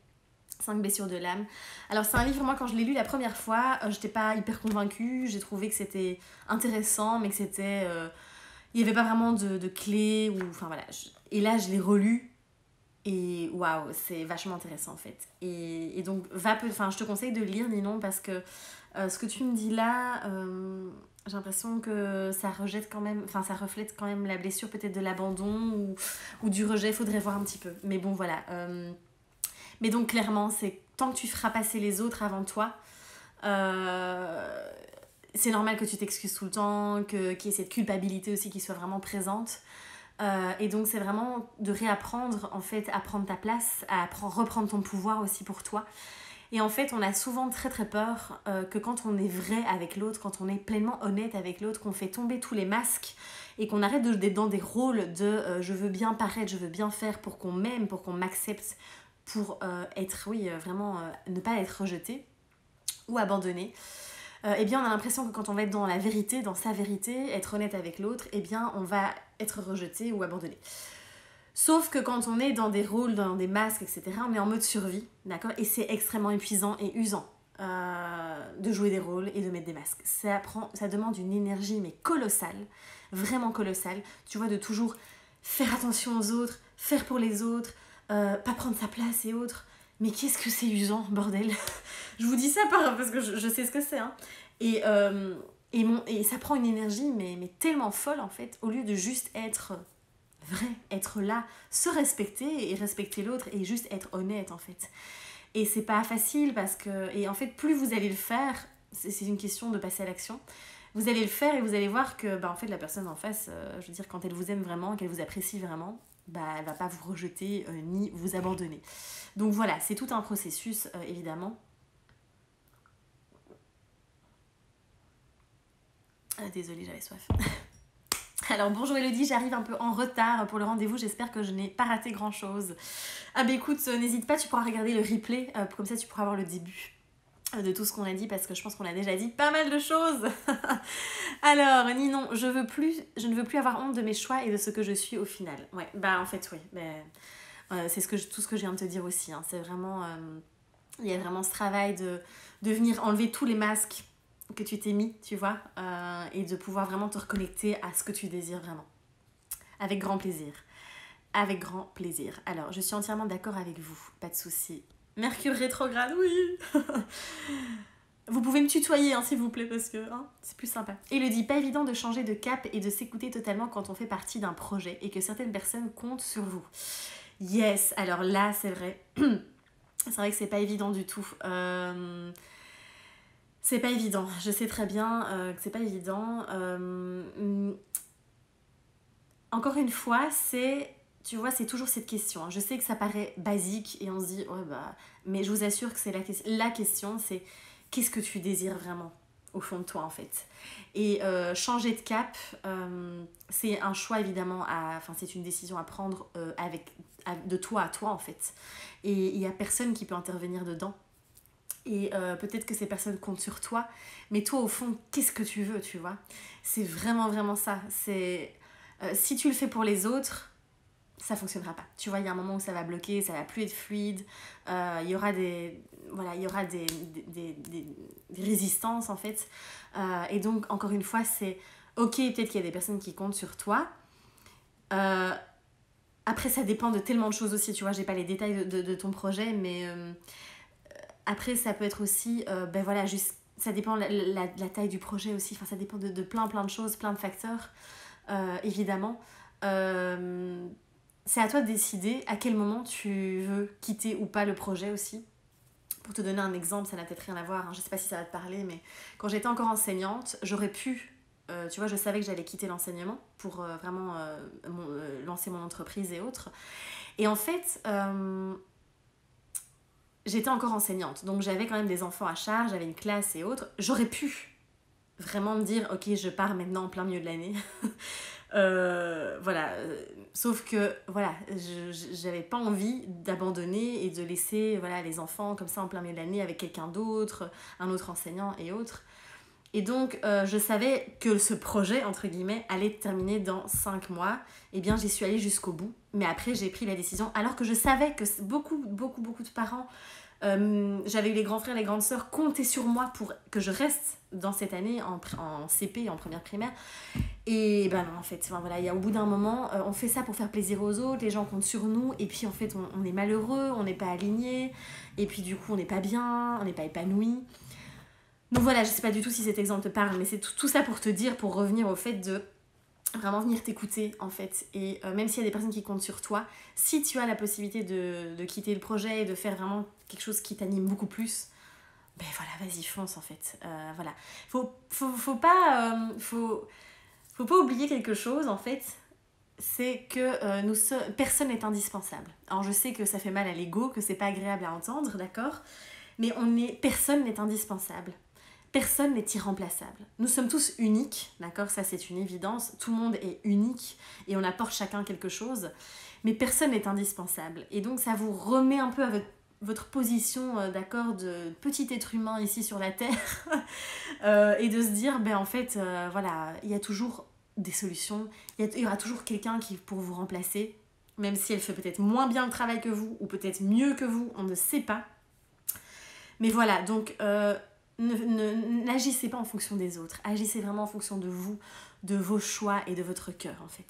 5 blessures de l'âme. Alors, c'est un livre, moi, quand je l'ai lu la première fois, j'étais pas hyper convaincue. J'ai trouvé que c'était intéressant, mais que c'était... il n'y avait pas vraiment de clé, ou enfin voilà. Et là, je l'ai relu, et waouh, c'est vachement intéressant en fait. Et donc, je te conseille de le lire, Ninon, parce que ce que tu me dis là, j'ai l'impression que ça rejette quand même, enfin ça reflète quand même la blessure peut-être de l'abandon ou du rejet, il faudrait voir un petit peu. Mais bon, voilà. Mais donc, clairement, c'est tant que tu feras passer les autres avant toi, c'est normal que tu t'excuses tout le temps, qu'il y ait cette culpabilité aussi qui soit vraiment présente. Et donc c'est vraiment de réapprendre en fait à prendre ta place, à reprendre ton pouvoir aussi pour toi. Et en fait on a souvent très très peur que quand on est vrai avec l'autre, quand on est pleinement honnête avec l'autre, qu'on fait tomber tous les masques et qu'on arrête d'être dans des rôles de je veux bien paraître, je veux bien faire pour qu'on m'aime, pour qu'on m'accepte, pour être, vraiment ne pas être rejeté ou abandonné. Eh bien on a l'impression que quand on va être dans la vérité, dans sa vérité, être honnête avec l'autre, eh bien on va être rejeté ou abandonné. Sauf que quand on est dans des rôles, dans des masques, etc., on est en mode survie, d'accord? Et c'est extrêmement épuisant et usant de jouer des rôles et de mettre des masques. Ça demande une énergie mais colossale, vraiment colossale, tu vois, de toujours faire attention aux autres, faire pour les autres, pas prendre sa place et autres. Mais qu'est-ce que c'est usant, bordel. Je vous dis ça parce que je sais ce que c'est. Hein. Et ça prend une énergie, mais tellement folle, en fait, au lieu de juste être vrai, être là, se respecter et respecter l'autre et juste être honnête, en fait. Et c'est pas facile parce que... Et en fait, plus vous allez le faire, c'est une question de passer à l'action, vous allez le faire et vous allez voir que, en fait, la personne en face, je veux dire, quand elle vous aime vraiment, qu'elle vous apprécie vraiment, elle va pas vous rejeter ni vous abandonner. Donc voilà, c'est tout un processus, évidemment. Désolée, j'avais soif. Alors bonjour Elodie, j'arrive un peu en retard pour le rendez-vous, j'espère que je n'ai pas raté grand chose. Ah bah écoute, n'hésite pas, tu pourras regarder le replay, comme ça tu pourras voir le début de tout ce qu'on a dit, parce que je pense qu'on a déjà dit pas mal de choses. Alors Ninon, je ne veux plus avoir honte de mes choix et de ce que je suis au final. Ouais, en fait oui, c'est tout ce que je viens de te dire aussi, hein. C'est vraiment, il y a vraiment ce travail de venir enlever tous les masques que tu t'es mis, tu vois, et de pouvoir vraiment te reconnecter à ce que tu désires vraiment. Avec grand plaisir. Avec grand plaisir. Alors, je suis entièrement d'accord avec vous, pas de souci. Mercure rétrograde, oui. Vous pouvez me tutoyer, hein, s'il vous plaît, parce que c'est plus sympa. Et il le dit, pas évident de changer de cap et de s'écouter totalement quand on fait partie d'un projet et que certaines personnes comptent sur vous. Yes, alors là, c'est vrai. C'est vrai que c'est pas évident du tout. C'est pas évident. Je sais très bien que c'est pas évident. Encore une fois, tu vois, c'est toujours cette question. Je sais que ça paraît basique et on se dit, mais je vous assure que c'est la question, c'est qu'est-ce que tu désires vraiment au fond de toi en fait. Et changer de cap, c'est un choix évidemment, c'est une décision à prendre de toi à toi en fait. Et il n'y a personne qui peut intervenir dedans. Et peut-être que ces personnes comptent sur toi, mais toi au fond, qu'est-ce que tu veux, tu vois? C'est vraiment vraiment ça. Si tu le fais pour les autres, ça fonctionnera pas. Tu vois, il y a un moment où ça va bloquer, ça va plus être fluide, il y aura des résistances en fait. Et donc, encore une fois, c'est ok, peut-être qu'il y a des personnes qui comptent sur toi. Après, ça dépend de tellement de choses aussi, tu vois, j'ai pas les détails de ton projet, mais après, ça peut être aussi, juste, ça dépend de la taille du projet aussi, enfin, ça dépend de plein de choses, plein de facteurs, évidemment. C'est à toi de décider à quel moment tu veux quitter ou pas le projet aussi. Pour te donner un exemple, ça n'a peut-être rien à voir, hein, je sais pas si ça va te parler, mais quand j'étais encore enseignante, j'aurais pu, tu vois, je savais que j'allais quitter l'enseignement pour vraiment lancer mon entreprise et autres. Et en fait, j'étais encore enseignante, donc j'avais quand même des enfants à charge, j'avais une classe et autres. J'aurais pu vraiment me dire, ok, je pars maintenant en plein milieu de l'année. Sauf que j'avais pas envie d'abandonner et de laisser les enfants comme ça en plein milieu de l'année avec quelqu'un d'autre, un autre enseignant et autres. Et donc je savais que ce projet entre guillemets allait terminer dans 5 mois. Et bien j'y suis allée jusqu'au bout, mais après j'ai pris la décision alors que je savais que beaucoup de parents, j'avais eu les grands frères, les grandes sœurs comptaient sur moi pour que je reste dans cette année en CP, en première primaire. Et ben non, en fait, enfin, voilà, au bout d'un moment, on fait ça pour faire plaisir aux autres, les gens comptent sur nous, et puis en fait, on est malheureux, on n'est pas aligné, et puis du coup, on n'est pas bien, on n'est pas épanoui. Donc voilà, je sais pas du tout si cet exemple te parle, mais c'est tout ça pour te dire, pour revenir au fait de vraiment venir t'écouter en fait. Et même s'il y a des personnes qui comptent sur toi, si tu as la possibilité de quitter le projet et de faire vraiment quelque chose qui t'anime beaucoup plus, ben voilà, vas-y, fonce en fait. Voilà. Faut pas, faut pas oublier quelque chose en fait, c'est que personne n'est indispensable. Alors je sais que ça fait mal à l'ego, que c'est pas agréable à entendre, d'accord, mais personne n'est indispensable. Personne n'est irremplaçable. Nous sommes tous uniques, d'accord, ça c'est une évidence. Tout le monde est unique et on apporte chacun quelque chose, mais personne n'est indispensable. Et donc ça vous remet un peu à votre position, d'accord, de petit être humain ici sur la Terre, et de se dire, ben en fait, voilà, il y a toujours des solutions, il y aura toujours quelqu'un qui pour vous remplacer, même si elle fait peut-être moins bien le travail que vous, ou peut-être mieux que vous, on ne sait pas. Mais voilà, donc n'agissez pas en fonction des autres, agissez vraiment en fonction de vous, de vos choix et de votre cœur en fait.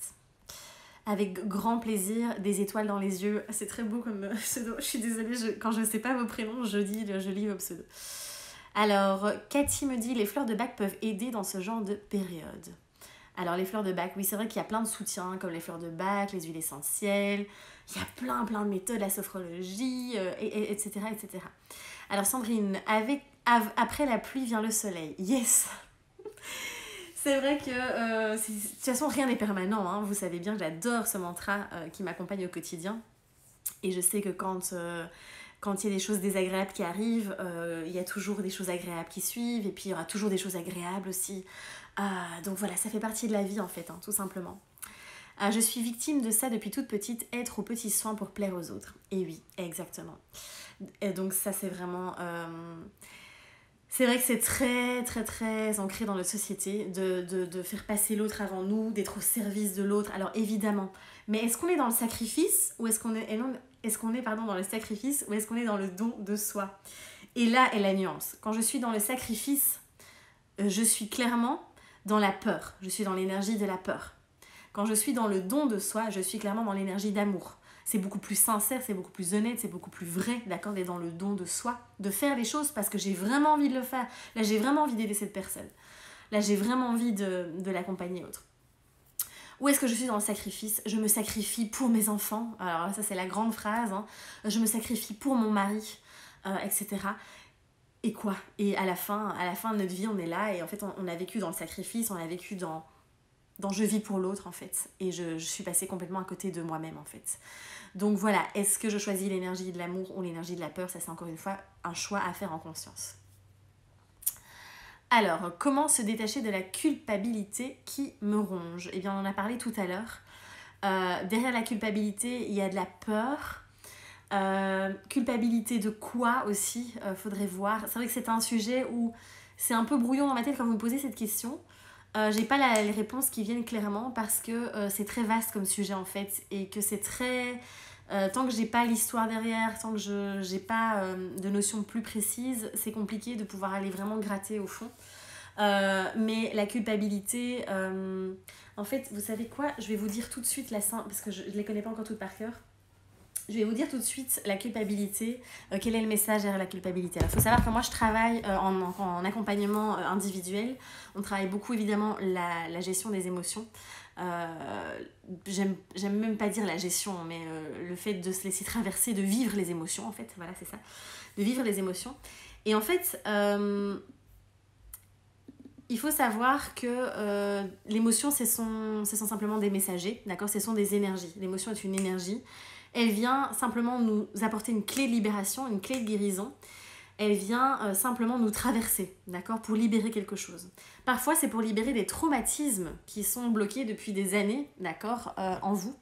Avec grand plaisir, des étoiles dans les yeux, c'est très beau comme pseudo, je suis désolée, quand je ne sais pas vos prénoms, je lis vos pseudos. Alors, Cathy me dit, les fleurs de bac peuvent aider dans ce genre de période. Alors les fleurs de bac, oui c'est vrai qu'il y a plein de soutiens comme les fleurs de bac, les huiles essentielles, il y a plein de méthodes, la sophrologie, etc., etc. Alors Sandrine, après la pluie vient le soleil. Yes. C'est vrai que de toute façon rien n'est permanent, hein. Vous savez bien que j'adore ce mantra qui m'accompagne au quotidien. Et je sais que quand il y a des choses désagréables qui arrivent, il y a toujours des choses agréables qui suivent, et puis il y aura toujours des choses agréables aussi. Donc voilà, ça fait partie de la vie en fait, hein, tout simplement. Je suis victime de ça depuis toute petite, être aux petits soins pour plaire aux autres. Et oui, exactement. Et donc ça c'est vraiment... C'est vrai que c'est très très très ancré dans notre société de faire passer l'autre avant nous, d'être au service de l'autre. Alors évidemment, mais est-ce qu'on est dans le sacrifice ou est-ce qu'on est dans le sacrifice ou est-ce qu'on est dans le don de soi? Et là est la nuance. Quand je suis dans le sacrifice, je suis clairement dans la peur. Je suis dans l'énergie de la peur. Quand je suis dans le don de soi, je suis clairement dans l'énergie d'amour. C'est beaucoup plus sincère, c'est beaucoup plus honnête, c'est beaucoup plus vrai, d'accord, d'être dans le don de soi, de faire les choses parce que j'ai vraiment envie de le faire. Là, j'ai vraiment envie d'aider cette personne. Là, j'ai vraiment envie de l'accompagner autre. Ou est-ce que je suis dans le sacrifice? Je me sacrifie pour mes enfants. Alors là, ça, c'est la grande phrase. Hein. Je me sacrifie pour mon mari, etc. Et quoi? Et à la fin de notre vie, on est là et en fait, on a vécu dans le sacrifice, on a vécu dans je vis pour l'autre en fait, et je suis passée complètement à côté de moi-même en fait. Donc voilà, est-ce que je choisis l'énergie de l'amour ou l'énergie de la peur? Ça c'est encore une fois un choix à faire en conscience. Alors, comment se détacher de la culpabilité qui me ronge? Eh bien on en a parlé tout à l'heure. Derrière la culpabilité, il y a de la peur. Culpabilité de quoi aussi, faudrait voir. C'est vrai que c'est un sujet où c'est un peu brouillon dans ma tête quand vous me posez cette question. J'ai pas les réponses qui viennent clairement parce que c'est très vaste comme sujet en fait et que c'est très... tant que j'ai pas l'histoire derrière, tant que j'ai pas de notions plus précises, c'est compliqué de pouvoir aller vraiment gratter au fond. Mais la culpabilité, en fait, vous savez quoi? Je vais vous dire tout de suite parce que je les connais pas encore toutes par cœur. Je vais vous dire tout de suite la culpabilité, quel est le message derrière la culpabilité. Alors, il faut savoir que moi je travaille en accompagnement individuel, on travaille beaucoup évidemment la gestion des émotions. J'aime même pas dire la gestion, mais le fait de se laisser traverser, de vivre les émotions en fait, voilà c'est ça, de vivre les émotions. Et en fait, il faut savoir que l'émotion ce sont simplement des messagers, d'accord, ce sont des énergies. L'émotion est une énergie. Elle vient simplement nous apporter une clé de libération, une clé de guérison. Elle vient simplement nous traverser, d'accord, pour libérer quelque chose. Parfois, c'est pour libérer des traumatismes qui sont bloqués depuis des années, d'accord, en vous.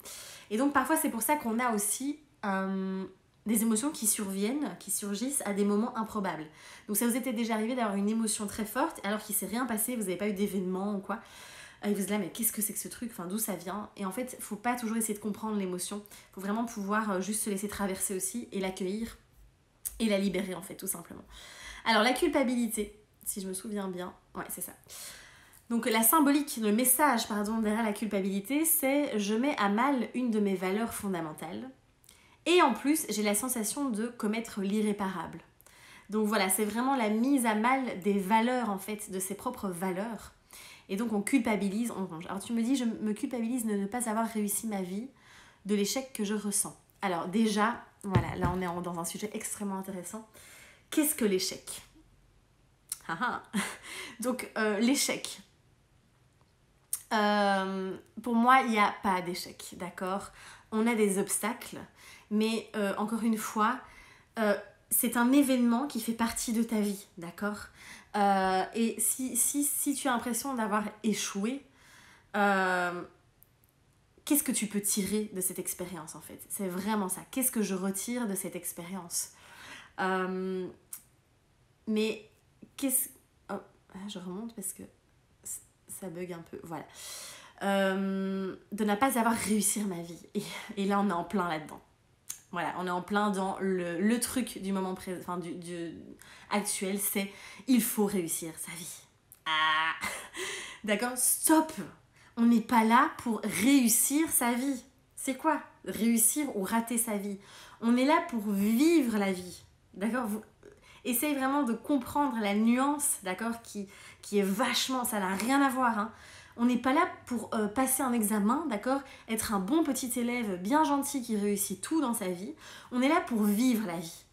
Et donc, parfois, c'est pour ça qu'on a aussi des émotions qui surgissent à des moments improbables. Donc, ça vous était déjà arrivé d'avoir une émotion très forte alors qu'il ne s'est rien passé, vous n'avez pas eu d'événement ou quoi. Et vous êtes là, mais qu'est-ce que c'est que ce truc? Enfin, d'où ça vient? Et en fait, il ne faut pas toujours essayer de comprendre l'émotion. Il faut vraiment pouvoir juste se laisser traverser aussi et l'accueillir et la libérer, en fait, tout simplement. Alors, la culpabilité, si je me souviens bien, ouais, c'est ça. Donc la symbolique, le message pardon, derrière la culpabilité, c'est je mets à mal une de mes valeurs fondamentales. Et en plus, j'ai la sensation de commettre l'irréparable. Donc voilà, c'est vraiment la mise à mal des valeurs en fait, de ses propres valeurs. Et donc on culpabilise, on ronge. Alors tu me dis, je me culpabilise de ne pas avoir réussi ma vie, de l'échec que je ressens. Alors déjà, voilà, là on est dans un sujet extrêmement intéressant. Qu'est-ce que l'échec? Donc l'échec. Pour moi, il n'y a pas d'échec, d'accord? On a des obstacles, mais encore une fois, c'est un événement qui fait partie de ta vie, d'accord? Et si tu as l'impression d'avoir échoué, qu'est-ce que tu peux tirer de cette expérience en fait? C'est vraiment ça. Qu'est-ce que je retire de cette expérience? Mais qu'est-ce... Oh, je remonte parce que ça bug un peu. Voilà. De ne pas avoir réussi ma vie. Et là, on est en plein là-dedans. Voilà, on est en plein dans le truc du moment présent, enfin du actuel, c'est il faut réussir sa vie. Ah, d'accord, stop. On n'est pas là pour réussir sa vie. C'est quoi réussir ou rater sa vie? On est là pour vivre la vie. D'accord? Essaye vraiment de comprendre la nuance, d'accord, qui est vachement, ça n'a rien à voir. Hein. On n'est pas là pour passer un examen, d'accord, être un bon petit élève bien gentil qui réussit tout dans sa vie. On est là pour vivre la vie.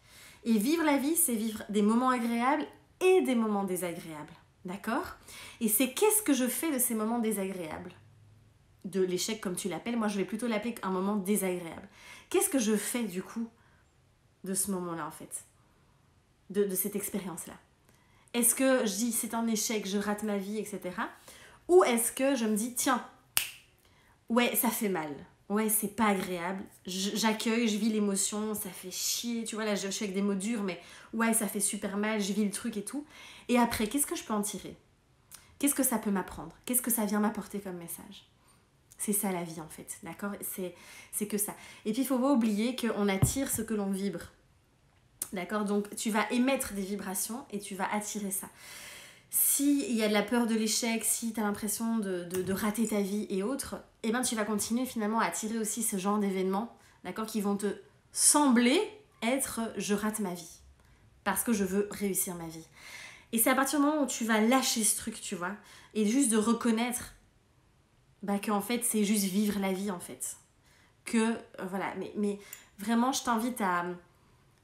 Et vivre la vie, c'est vivre des moments agréables et des moments désagréables, d'accord? Et c'est qu'est-ce que je fais de ces moments désagréables? De l'échec comme tu l'appelles, moi je vais plutôt l'appeler un moment désagréable. Qu'est-ce que je fais du coup de ce moment-là en fait? De cette expérience-là. Est-ce que je dis c'est un échec, je rate ma vie, etc. Ou est-ce que je me dis tiens, ouais ça fait mal, ouais c'est pas agréable, j'accueille, je vis l'émotion, ça fait chier, tu vois là je suis avec des mots durs mais ouais ça fait super mal, je vis le truc et tout. Et après qu'est-ce que je peux en tirer? Qu'est-ce que ça peut m'apprendre? Qu'est-ce que ça vient m'apporter comme message? C'est ça la vie en fait, d'accord? C'est que ça. Et puis il faut pas oublier qu'on attire ce que l'on vibre. D'accord? Donc tu vas émettre des vibrations et tu vas attirer ça. S'il y a de la peur de l'échec, si tu as l'impression de rater ta vie et autres, eh ben tu vas continuer finalement à attirer aussi ce genre d'événements, d'accord, qui vont te sembler être je rate ma vie parce que je veux réussir ma vie. Et c'est à partir du moment où tu vas lâcher ce truc, tu vois, et juste de reconnaître qu'en fait c'est juste vivre la vie en fait. Que voilà, mais vraiment je t'invite à...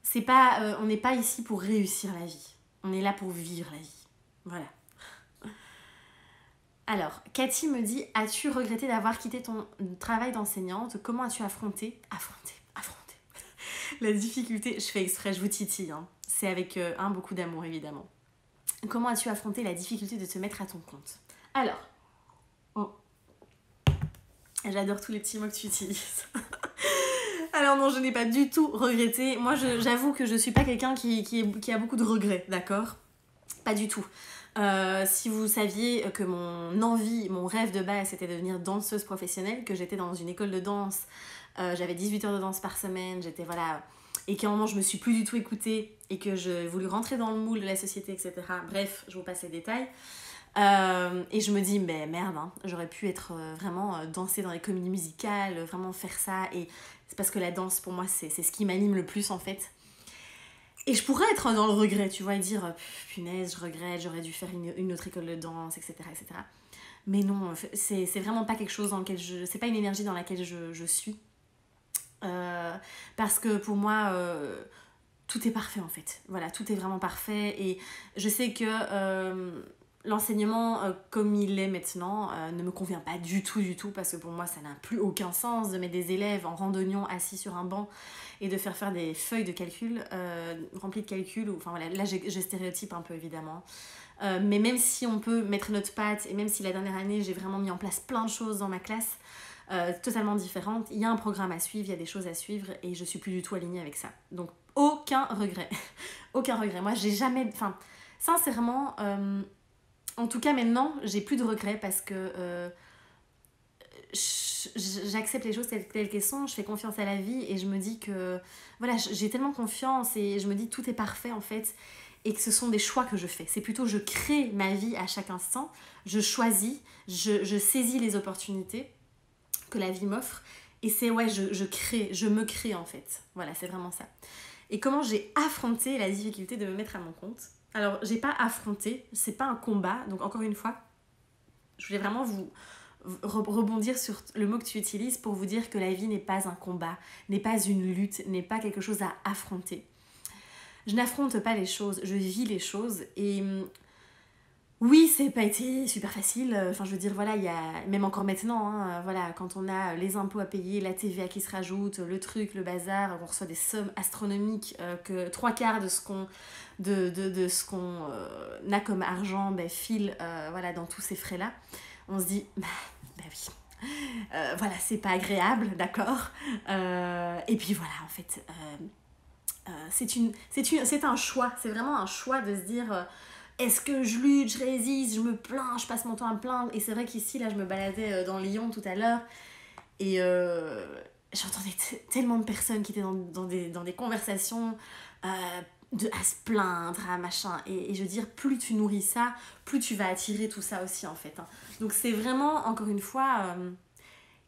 C'est pas, on n'est pas ici pour réussir la vie. On est là pour vivre la vie. Voilà. Alors, Cathy me dit, as-tu regretté d'avoir quitté ton travail d'enseignante? Comment as-tu affronté la difficulté? Je fais exprès, je vous titille. Hein. C'est avec beaucoup d'amour, évidemment. Comment as-tu affronté la difficulté de te mettre à ton compte? Alors, j'adore tous les petits mots que tu utilises. Alors non, je n'ai pas du tout regretté. Moi, j'avoue que je suis pas quelqu'un qui a beaucoup de regrets, d'accord? Pas du tout. Si vous saviez que mon envie, mon rêve de base, c'était de devenir danseuse professionnelle, que j'étais dans une école de danse, j'avais 18 heures de danse par semaine, j'étais voilà... Et qu'à un moment, je me suis plus du tout écoutée et que je voulais rentrer dans le moule de la société, etc. Bref, je vous passe les détails. Et je me dis, mais merde, hein, j'aurais pu être vraiment danser dans les comédies musicales, vraiment faire ça. Et c'est parce que la danse, pour moi, c'est ce qui m'anime le plus, en fait. Et je pourrais être dans le regret, tu vois, et dire, punaise, je regrette, j'aurais dû faire une autre école de danse, etc. etc. Mais non, c'est vraiment pas quelque chose dans lequel c'est pas une énergie dans laquelle je suis. Parce que pour moi... tout est parfait en fait, voilà, tout est vraiment parfait et je sais que l'enseignement comme il est maintenant ne me convient pas du tout parce que pour moi ça n'a plus aucun sens de mettre des élèves en randonnion assis sur un banc et de faire des feuilles de calcul remplies de calculs, enfin voilà, là je stéréotype un peu évidemment. Mais même si on peut mettre notre patte et même si la dernière année j'ai vraiment mis en place plein de choses dans ma classe totalement différentes, il y a un programme à suivre, il y a des choses à suivre et je suis plus du tout alignée avec ça. Donc aucun regret. Aucun regret. Moi j'ai jamais... Enfin, sincèrement, en tout cas maintenant, j'ai plus de regrets parce que j'accepte les choses telles qu'elles sont, je fais confiance à la vie et je me dis que... Voilà, j'ai tellement confiance et je me dis tout est parfait en fait. et que ce sont des choix que je fais. C'est plutôt je crée ma vie à chaque instant, je choisis, je saisis les opportunités que la vie m'offre et c'est ouais, je crée, je me crée en fait. Voilà, c'est vraiment ça. Et comment j'ai affronté la difficulté de me mettre à mon compte. Alors, j'ai pas affronté, c'est pas un combat, donc encore une fois, je voulais vraiment vous rebondir sur le mot que tu utilises pour vous dire que la vie n'est pas un combat, n'est pas une lutte, n'est pas quelque chose à affronter. Je n'affronte pas les choses, je vis les choses et oui, c'est pas été super facile. Enfin, je veux dire, voilà, il y a même encore maintenant, hein, voilà, quand on a les impôts à payer, la TVA qui se rajoute, le truc, le bazar, on reçoit des sommes astronomiques que 3/4 de ce qu'on a comme argent file voilà, dans tous ces frais-là. On se dit, bah oui, voilà, c'est pas agréable, d'accord. Et puis voilà, en fait, c'est un choix, c'est vraiment un choix de se dire est-ce que je lutte, je résiste, je me plains, je passe mon temps à me plaindre. Et c'est vrai qu'ici, là, je me baladais dans Lyon tout à l'heure et j'entendais tellement de personnes qui étaient dans des conversations à se plaindre, à machin. Et je veux dire, plus tu nourris ça, plus tu vas attirer tout ça aussi, en fait. Hein. Donc c'est vraiment, encore une fois,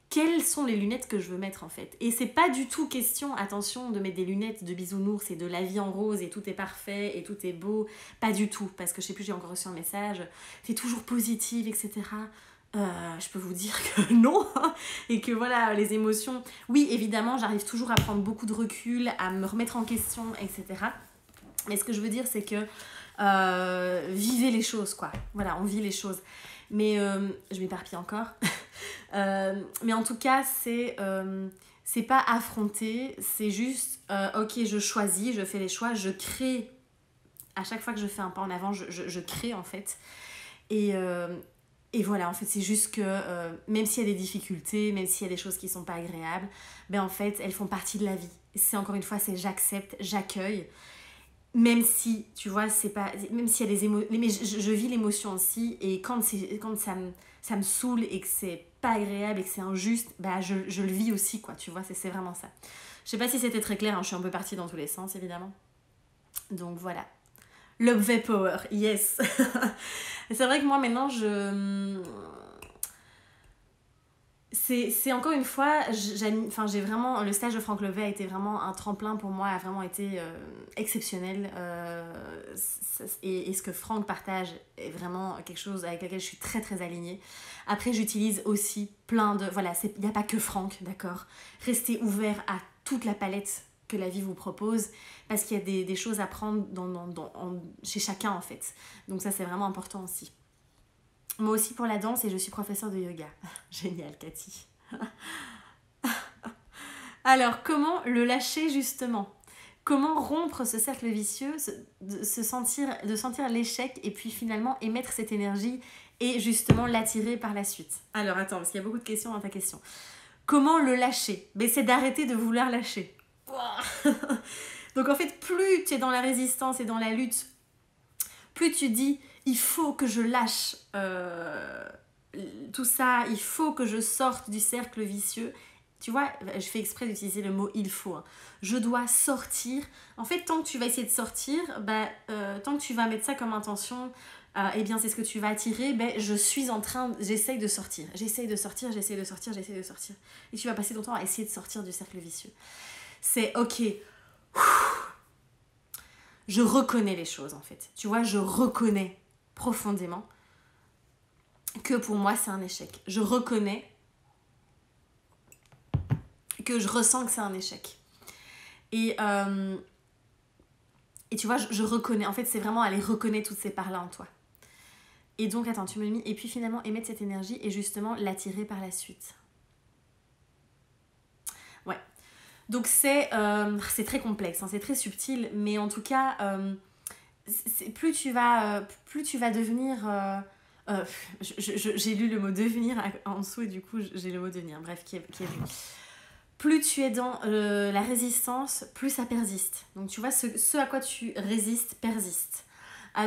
quelles sont les lunettes que je veux mettre, en fait. Et c'est pas du tout question, attention, de mettre des lunettes de bisounours et de la vie en rose et tout est parfait et tout est beau. Pas du tout, parce que je sais plus, j'ai encore reçu un message, t'es toujours positive, etc. Je peux vous dire que non, et que voilà, les émotions, oui, évidemment, j'arrive toujours à prendre beaucoup de recul, à me remettre en question, etc. Mais ce que je veux dire, c'est que vivez les choses, quoi. Voilà, on vit les choses. Mais je m'éparpille encore. Mais en tout cas, c'est pas affronter, c'est juste, ok, je choisis, je fais les choix, je crée. À chaque fois que je fais un pas en avant, je crée, en fait. Et voilà, en fait, c'est juste que même s'il y a des difficultés, même s'il y a des choses qui sont pas agréables, ben en fait, elles font partie de la vie. C'est encore une fois, c'est j'accepte, j'accueille. Même si, tu vois, c'est pas... Même s'il y a des émotions... Mais je vis l'émotion aussi, et quand ça me saoule et que c'est pas agréable et que c'est injuste, bah je le vis aussi, quoi, tu vois, c'est vraiment ça. Je sais pas si c'était très clair, hein, je suis un peu partie dans tous les sens, évidemment. Donc voilà. Love Power, yes. C'est vrai que moi, maintenant, c'est encore une fois, j'ai vraiment, le stage de Franck Levet a été vraiment un tremplin pour moi, a vraiment été exceptionnel. Et ce que Franck partage est vraiment quelque chose avec lequel je suis très très alignée. Après, j'utilise aussi plein de... Voilà, il n'y a pas que Franck, d'accord. Restez ouvert à toute la palette que la vie vous propose, parce qu'il y a des choses à prendre chez chacun, en fait. Donc ça, c'est vraiment important aussi. Moi aussi pour la danse et je suis professeure de yoga. Génial, Cathy. Alors, comment le lâcher justement ? Comment rompre ce cercle vicieux, de sentir l'échec et puis finalement émettre cette énergie et justement l'attirer par la suite ? Alors, attends, parce qu'il y a beaucoup de questions dans ta question. Comment le lâcher ? Ben, c'est d'arrêter de vouloir lâcher. Donc en fait, plus tu es dans la résistance et dans la lutte, plus tu dis... Il faut que je lâche tout ça, il faut que je sorte du cercle vicieux. Tu vois, je fais exprès d'utiliser le mot « il faut ». Je dois sortir. En fait, tant que tu vas essayer de sortir, tant que tu vas mettre ça comme intention, eh bien, c'est ce que tu vas attirer. J'essaye de sortir. J'essaye de sortir. Et tu vas passer ton temps à essayer de sortir du cercle vicieux. C'est ok. Je reconnais les choses, en fait. Tu vois, je reconnais profondément que pour moi c'est un échec. Je reconnais que je ressens que c'est un échec. Et tu vois, je reconnais. En fait, c'est vraiment aller reconnaître toutes ces parts-là en toi. Et donc, attends, tu me le mis. Et puis finalement, émettre cette énergie et justement l'attirer par la suite. Ouais. Donc c'est très complexe, hein, c'est très subtil, mais en tout cas... plus tu vas devenir j'ai lu le mot devenir en dessous et du coup j'ai le mot devenir, bref, qui est vu. Plus tu es dans la résistance, plus ça persiste. Donc tu vois, ce à quoi tu résistes persiste.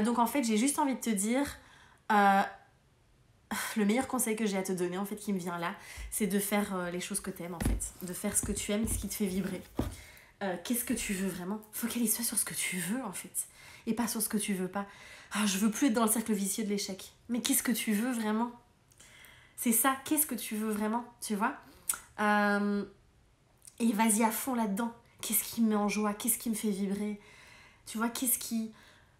Donc en fait, j'ai juste envie de te dire le meilleur conseil que j'ai à te donner, en fait, qui me vient là, c'est de faire les choses que t'aimes, en fait, de faire ce que tu aimes, ce qui te fait vibrer. qu'est-ce que tu veux vraiment. Focalise-toi sur ce que tu veux en fait, et pas sur ce que tu veux pas. Ah, je veux plus être dans le cercle vicieux de l'échec. Mais qu'est-ce que tu veux vraiment? C'est ça, qu'est-ce que tu veux vraiment, tu vois? Et vas-y à fond là-dedans. Qu'est-ce qui me met en joie? Qu'est-ce qui me fait vibrer? Tu vois, qu'est-ce qui...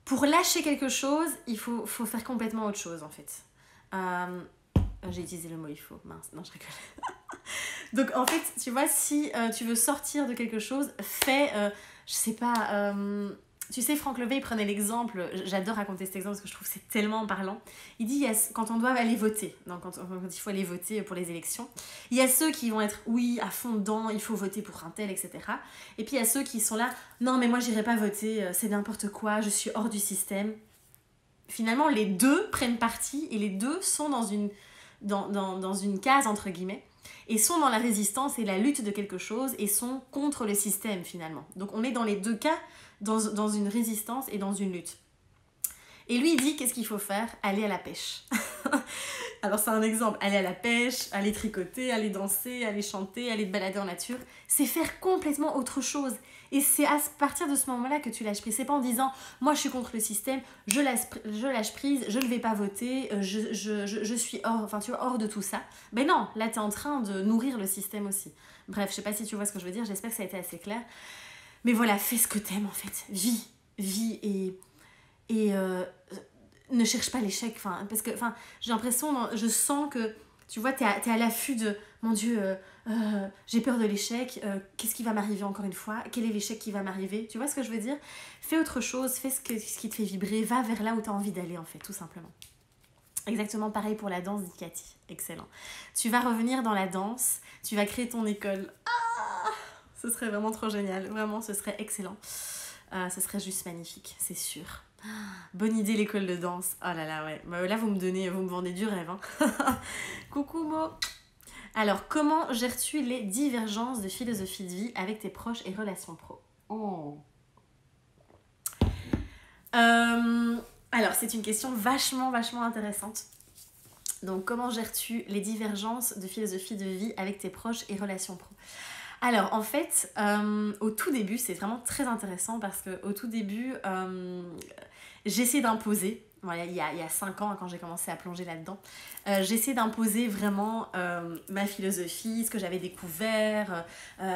Pour lâcher quelque chose, il faut faire complètement autre chose, en fait. J'ai utilisé le mot il faut. Mince, non, je rigole. Donc, en fait, tu vois, si tu veux sortir de quelque chose, fais... je sais pas... tu sais, Franck Levey, il prenait l'exemple, j'adore raconter cet exemple parce que je trouve que c'est tellement parlant. Il dit, quand on doit aller voter, donc quand il faut aller voter pour les élections, il y a ceux qui vont être, oui, à fond dedans, il faut voter pour un tel, etc. Et puis il y a ceux qui sont là, non, mais moi, j'irai pas voter, c'est n'importe quoi, je suis hors du système. Finalement, les deux prennent parti et les deux sont dans une case, entre guillemets, et sont dans la résistance et la lutte de quelque chose et sont contre le système, finalement. Donc on est dans les deux cas dans une résistance et dans une lutte. Et lui, il dit, qu'est-ce qu'il faut faire? Aller à la pêche. Alors c'est un exemple, aller à la pêche, aller tricoter, aller danser, aller chanter, aller te balader en nature, c'est faire complètement autre chose. Et c'est à partir de ce moment-là que tu lâches prise. C'est pas en disant, moi je suis contre le système, je lâche prise, je ne vais pas voter, je suis hors, enfin, tu vois, hors de tout ça. Ben non, là t'es en train de nourrir le système aussi. Bref, je sais pas si tu vois ce que je veux dire, j'espère que ça a été assez clair. Mais voilà, fais ce que t'aimes en fait. Vis et ne cherche pas l'échec. Parce que j'ai l'impression, je sens que, tu vois, t'es à l'affût de, mon Dieu, j'ai peur de l'échec, qu'est-ce qui va m'arriver encore une fois? Quel est l'échec qui va m'arriver? Tu vois ce que je veux dire? Fais autre chose, fais ce qui te fait vibrer, va vers là où t'as envie d'aller en fait, tout simplement. Exactement pareil pour la danse, dit Cathy. Excellent. Tu vas revenir dans la danse, tu vas créer ton école. Ce serait vraiment trop génial, vraiment, ce serait excellent. Ce serait juste magnifique, c'est sûr. Bonne idée, l'école de danse. Oh là là, ouais. Bah, là, vous me vendez du rêve. Hein. Coucou, Mo. Alors, comment gères-tu les divergences de philosophie de vie avec tes proches et relations pro? Alors, c'est une question vachement intéressante. Donc, comment gères-tu les divergences de philosophie de vie avec tes proches et relations pro? Alors en fait, au tout début, c'est vraiment très intéressant parce qu'au tout début, j'essaie d'imposer, voilà, il y a 5 ans quand j'ai commencé à plonger là-dedans, j'essaie d'imposer vraiment ma philosophie, ce que j'avais découvert,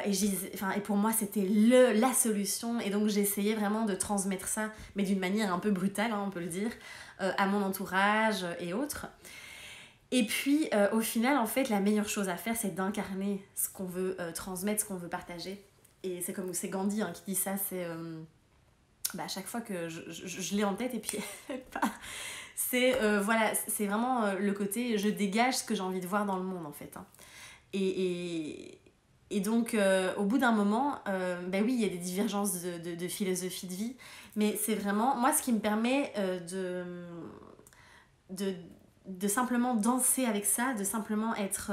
et pour moi c'était la solution, et donc j'essayais vraiment de transmettre ça, mais d'une manière un peu brutale, hein, on peut le dire, à mon entourage et autres. Et puis, au final, en fait, la meilleure chose à faire, c'est d'incarner ce qu'on veut transmettre, ce qu'on veut partager. Et c'est Gandhi hein, qui dit ça, c'est... à chaque fois que je l'ai en tête, et puis... c'est voilà, c'est vraiment le côté, je dégage ce que j'ai envie de voir dans le monde, en fait. Hein. Et donc, au bout d'un moment, oui, il y a des divergences de philosophie de vie, mais c'est vraiment... Moi, ce qui me permet de simplement danser avec ça, de simplement être,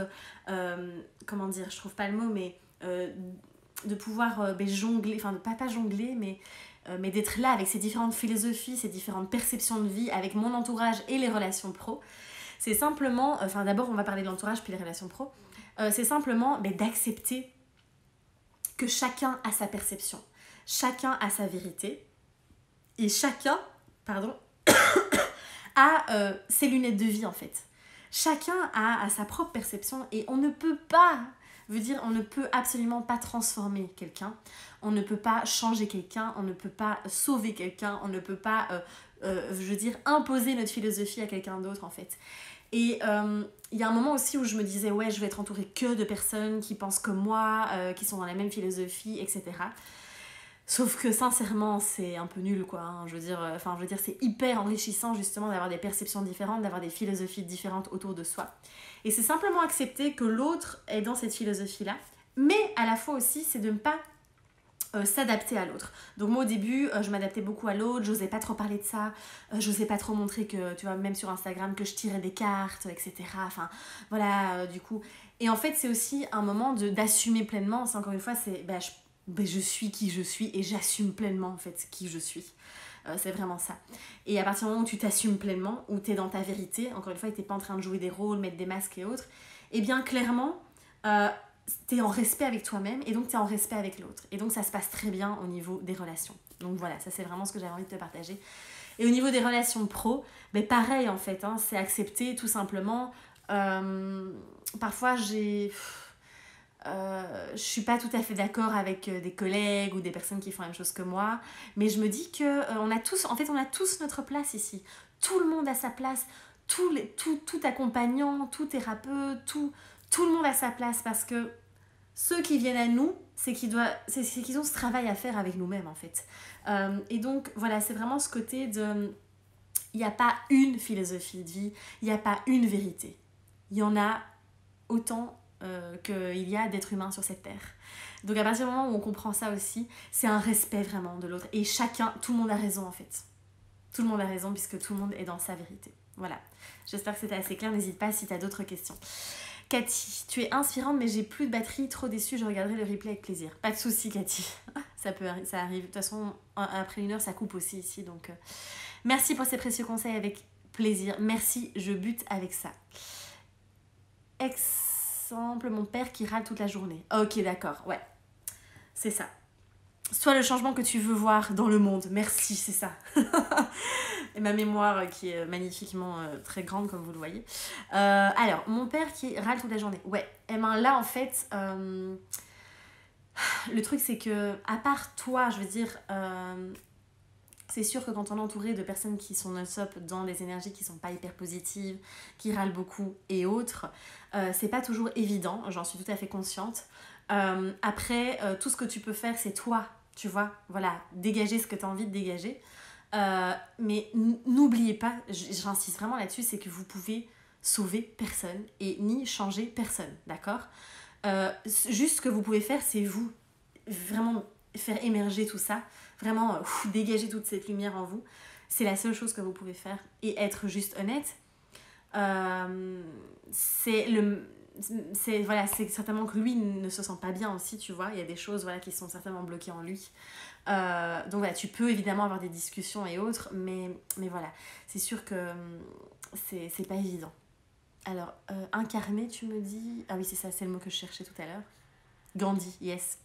comment dire, je trouve pas le mot, mais de pouvoir jongler, enfin pas jongler, mais d'être là avec ces différentes philosophies, ces différentes perceptions de vie, avec mon entourage et les relations pro. C'est simplement, d'abord on va parler de l'entourage puis les relations pro, c'est simplement d'accepter que chacun a sa perception, chacun a sa vérité, et chacun, a ses lunettes de vie en fait. Chacun a sa propre perception et on ne peut absolument pas transformer quelqu'un, on ne peut pas changer quelqu'un, on ne peut pas sauver quelqu'un, on ne peut pas, imposer notre philosophie à quelqu'un d'autre en fait. Et il y a un moment aussi où je me disais, ouais, je vais être entourée que de personnes qui pensent comme moi, qui sont dans la même philosophie, etc. Sauf que sincèrement, c'est un peu nul quoi. Hein. Je veux dire, c'est hyper enrichissant justement d'avoir des perceptions différentes, d'avoir des philosophies différentes autour de soi. Et c'est simplement accepter que l'autre est dans cette philosophie-là, mais à la fois aussi, c'est de ne pas s'adapter à l'autre. Donc moi au début, je m'adaptais beaucoup à l'autre, j'osais pas trop parler de ça, j'osais pas trop montrer que, tu vois, même sur Instagram, que je tirais des cartes, etc. Enfin, voilà, du coup. Et en fait, c'est aussi un moment d'assumer pleinement. C'est encore une fois, c'est... je suis qui je suis et j'assume pleinement en fait qui je suis. C'est vraiment ça. Et à partir du moment où tu t'assumes pleinement, où tu es dans ta vérité, encore une fois, tu n'es pas en train de jouer des rôles, mettre des masques et autres, et bien clairement, t'es en respect avec toi-même et donc t'es en respect avec l'autre. Et donc ça se passe très bien au niveau des relations. Donc voilà, ça c'est vraiment ce que j'avais envie de te partager. Et au niveau des relations pro, ben pareil en fait, hein, c'est accepter tout simplement. Parfois je suis pas tout à fait d'accord avec des collègues ou des personnes qui font la même chose que moi, mais je me dis que on a tous notre place ici. Tout le monde a sa place, tout accompagnant, tout thérapeute, tout le monde a sa place parce que ceux qui viennent à nous, c'est qu'ils ont ce travail à faire avec nous-mêmes en fait. Et donc voilà, c'est vraiment ce côté de... Il n'y a pas une philosophie de vie, il n'y a pas une vérité. Il y en a autant qu'il y a d'êtres humains sur cette terre. Donc à partir du moment où on comprend ça aussi, c'est un respect vraiment de l'autre. Et tout le monde a raison en fait. Tout le monde a raison puisque tout le monde est dans sa vérité. Voilà. J'espère que c'était assez clair. N'hésite pas si tu as d'autres questions. Cathy, tu es inspirante mais j'ai plus de batterie, trop déçue, je regarderai le replay avec plaisir. Pas de souci Cathy, ça arrive. De toute façon, après 1 heure, ça coupe aussi ici. Donc, merci pour ces précieux conseils avec plaisir. Merci, je bute avec ça. Exemple, mon père qui râle toute la journée. Ok, d'accord, ouais. C'est ça. Soit le changement que tu veux voir dans le monde. Merci, c'est ça. Et ma mémoire qui est magnifiquement très grande, comme vous le voyez. Alors, mon père qui râle toute la journée. Ouais, et ben là, en fait, le truc, c'est que, à part toi, je veux dire, c'est sûr que quand on est entouré de personnes qui sont non-stop dans des énergies qui sont pas hyper positives, qui râlent beaucoup et autres, c'est pas toujours évident, j'en suis tout à fait consciente. Après, tout ce que tu peux faire, c'est toi, tu vois, voilà, dégager ce que tu as envie de dégager. Mais n'oubliez pas, j'insiste vraiment là-dessus, c'est que vous pouvez sauver personne et ni changer personne, d'accord? Juste ce que vous pouvez faire, c'est vous vraiment faire émerger tout ça, vraiment dégager toute cette lumière en vous. C'est la seule chose que vous pouvez faire. Et être juste honnête, voilà, c'est certainement que lui ne se sent pas bien aussi, tu vois. Il y a des choses voilà, qui sont certainement bloquées en lui. Donc voilà, tu peux évidemment avoir des discussions et autres, mais voilà, c'est sûr que c'est pas évident. Alors, incarner, tu me dis... Ah oui, c'est ça, c'est le mot que je cherchais tout à l'heure. Gandhi, yes.